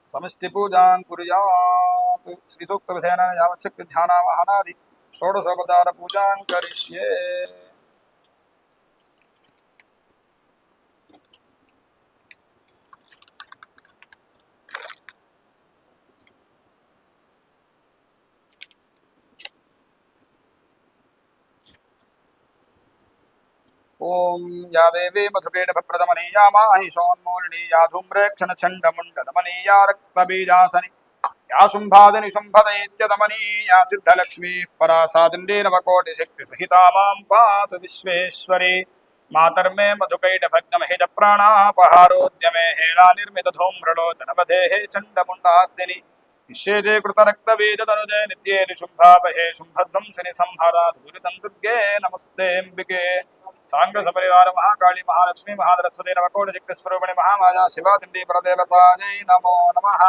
समष्टि पूजां कुर्यात्। तु श्रीसूक्तविधेन यावच्छक्तिध्यानावाहनादि षोडशोपचार पूजां करिष्ये। ओम या देवी मधुकेटभप्रदमनीया माहिषोन्मूलिनी या धूम्रेक्षणछण्डमुण्डदमनी या रक्तबीजासनि या शुम्भादिनिशुम्भदैत्यदमनी या सिद्धलक्ष्मीः परा सादिन्दीनवकोटिशक्तिसहिता मां पातु विश्वेश्वरी। मातर्मे मधुकैटभग्नमहितप्राणापहारोद्यमे हेलानिर्मितधूम्रलोचनवधेः चण्डमुण्डाग्निनि निषेधे कृतरक्तबीजतनुजे नित्ये निशुम्भापहे शुम्भध्वंसिनि संहरा धूरितं दुर्गे नमस्तेऽम्बिके। सांग सपरिवार महाकाली महालक्ष्मी महासरस्वती नवकोटिशक्तिस्वरूपिणी महामाया शिवा तिण्डी परदेवतायै नमो नमः।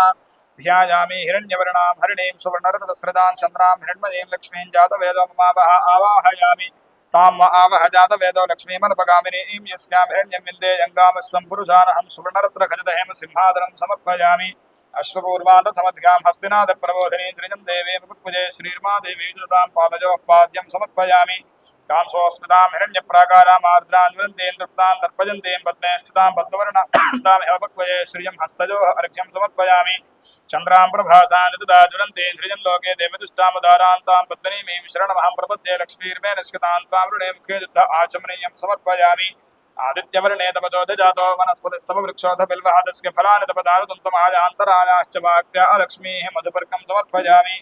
ध्यायामि हिरण्यवर्णां हरिणीं सुवर्णरत्नसृजां चन्द्रां हिरण्मयीं लक्ष्मीं जातवेदो ममावह आवाहयामि ताम् आवह जातवेदो लक्ष्मीमनुपगामिनीं यस्यां हिरण्यं विन्देयङ्गामस्वं पुरुषानहं सुवर्णरत्नखचितहेम सिंहादनं समर्पयामि। अश्वपूर्वान्रथमध्यां हस्तिनादप्रबोधिनीं त्रिजं देवीं पुष्पजे श्रीर्मा देवी जुतां पादयोः पाद्यं समर्पयामि। तां सोऽस्मितां हिरण्यप्राकाराम् आर्द्रान्वृन्तीं तृप्तां तर्पयन्तीं पद्मे स्थितां पद्मवर्णां तां हेमपक्वये श्रियं हस्तयोः अर्घ्यं समर्पयामि। चन्द्रां प्रभासां यतुदा ज्वलन्तीं त्रिजं लोके देवदुष्टामुदारां तां पद्मिनीं शरणमहं प्रपद्ये लक्ष्मीर्मे निष्कृतां त्वां वृणे मुखे युद्ध आचमनीयं समर्पयामि। आदित्यवर्णे तपचोदजातो वनस्पतिस्तव वृक्षोऽथ बिल्वः तस्य फलानि तपदारुदन्तमायान्तरायाश्च वाक्या लक्ष्मीः मधुपर्कं समर्पयामि।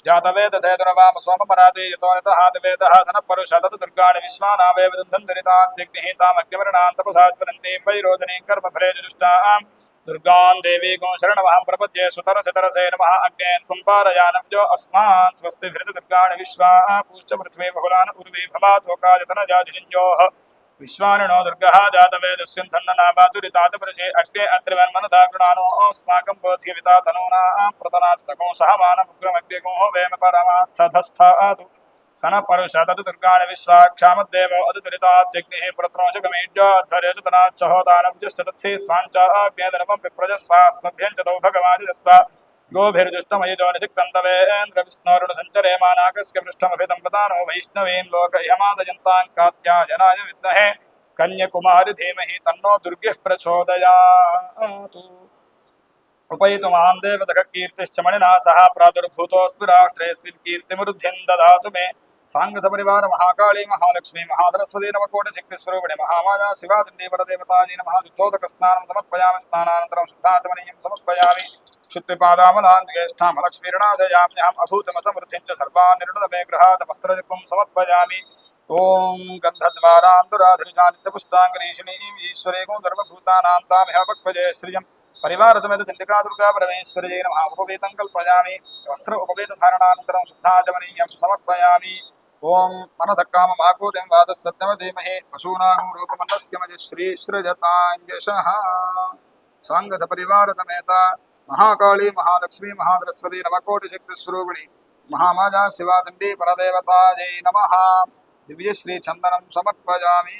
जातवेदधेतुरवाम सोममराते यतो नितः वेदः धनपरुषः तत् दुर्गाणि विश्वानावेव दुन्दरितात्यग्निः तामग्निवर्णां तपसाज्वलन्तीं वैरोचनीं कर्मफले जुष्टां दुर्गां देवीं शरणमहं प्रपद्ये सुतरसितरसे नमः अग्ने त्वं पारयानव्यो अस्मान् स्वस्तिभिर्त दुर्गाणि विश्वा पूश्च पृथ्वी बहुलान उर्वी भवातोकायतनजाजिषिञ्जोः विश्वानिनो दुर्गः जातवेदस्यन्धन्ननाभातुरितातपुरुषे अग्ने अत्रिवन्मनधा गृणानो अस्माकं बोध्यविता तनूनां प्रतनात्तकं सहमानमुग्रमग्निगो वेम परमात्सधस्थातु सन परुषदतु दुर्गाणि विश्वाक्षामद्देवो अदुरितात्यग्निः पुरत्रोषगमेज्योद्धर्यजुतनाच्छहोदानव्युश्च स्वाञ्चाग्नेदनमं विप्रजस्वास्मभ्यं च तौ भगवादिजस्व गोभिर्जुष्टमयिजो निधिक्तन्तवेन्द्र विष्णोरुणसञ्चरे मानाकस्य पृष्ठमभितं पदानो वैष्णवीं लोक इहमादयन्तां कात्यायनाय विद्महे कन्याकुमारि धीमहि तन्नो दुर्गिः प्रचोदयात्। उपैतु मां देवतः कीर्तिश्च मणिना सह प्रादुर्भूतोऽस्मि राष्ट्रेऽस्मिन् कीर्तिमृद्धिं ददातु मे। सांगसपरिवार महाकाली महालक्ष्मी महासरस्वती नवकोटिशक्तिस्वरूपिणी महामाया शिवा तिण्डी परदेवतायै नमः। शुद्धोदकस्नानं समर्पयामि स्नानानन्तरं शुद्धाचमनीयं समर्पयामि। क्षुत्पिपादामलाञ्ज्येष्ठां लक्ष्मीर्णाशयाम्यहम् अभूतमसमृद्धिं च सर्वान् निर्णदमे गृहात् वस्त्रदिक्ं समर्पयामि। ओम गन्धद्वारान्दुराधरिचानित्यपुष्टाङ्गरीषिणीं ईश्वरेको सर्वभूतानां तामेव पक्वजे श्रियं परिवारसमेत चण्डिका दुर्गा परमेश्वर्यै नमः। उपवेतं कल्पयामि वस्त्र उपवेतधारणानन्तरं शुद्धाचमनीयं समर्पयामि। ओम मनधक्काममाकूतिं वादः सत्यमधीमहि पशूनागं रूपमन्नस्यमजि श्रीसृजताञ्जशः। सांगसपरिवारसमेत महाकाली महालक्ष्मी महासरस्वती नवकोटिशक्तिस्वरूपिणी महामाया शिवा तिण्डी परदेवतायै नमः। दिव्य श्री चंदनम समर्पयामि।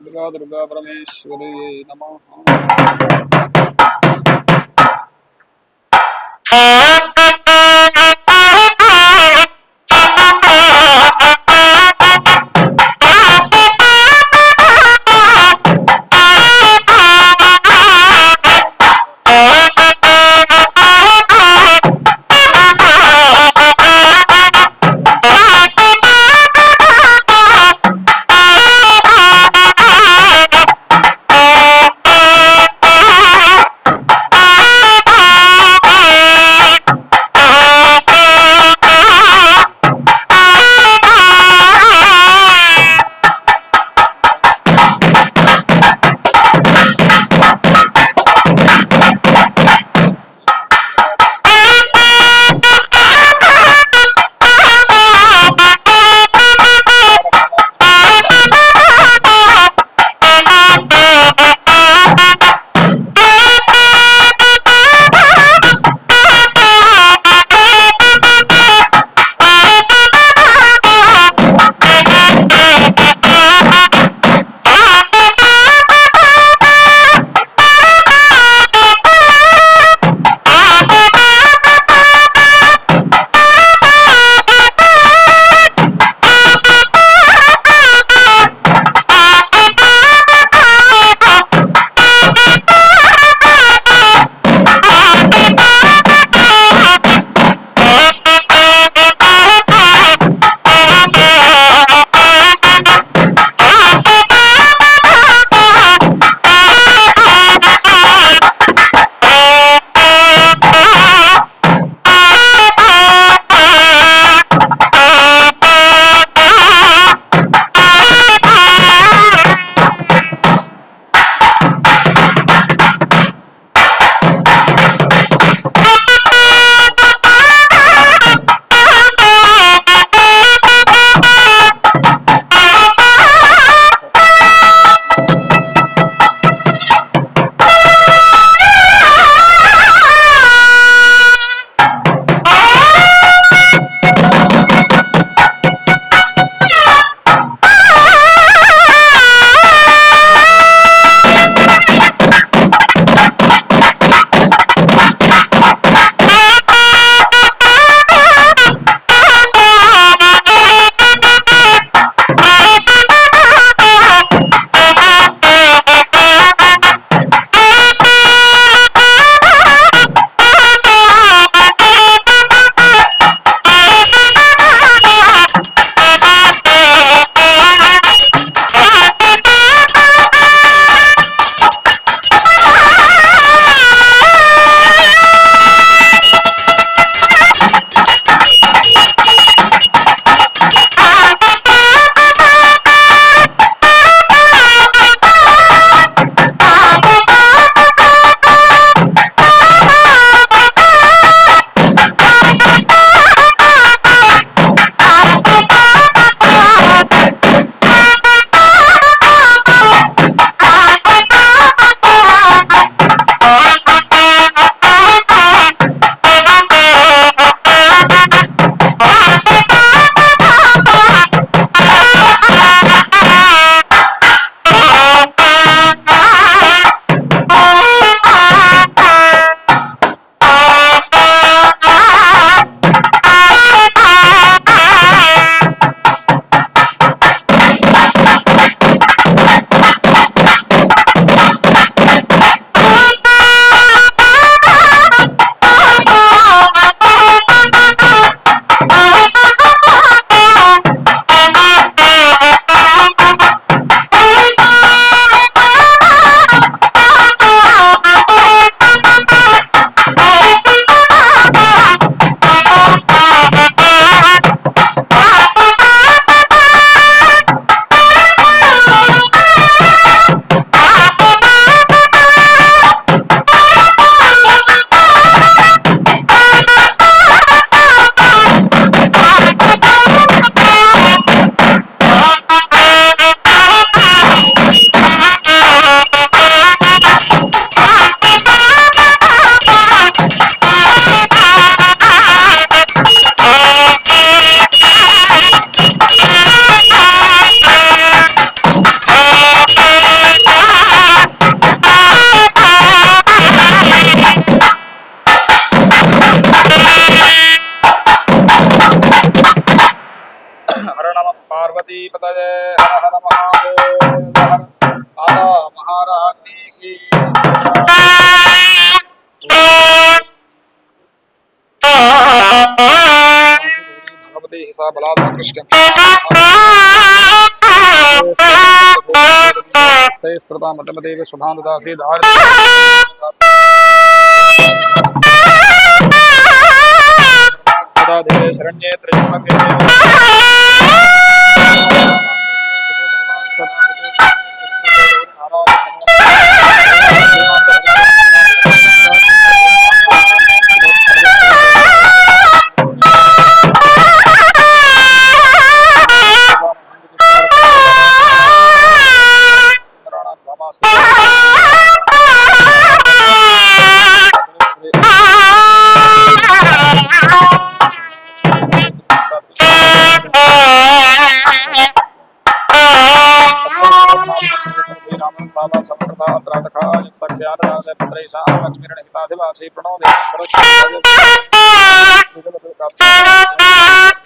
दुर्गा दुर्गा परमेश्वरी नमः। हर हर महादेव हर माता महारानी की भगवती हिसा बलाद कृष्ण स्मृता मतमदेव शुभां ददासि सदा देवे शरण्ये त्र्यंबके लक्ष्मी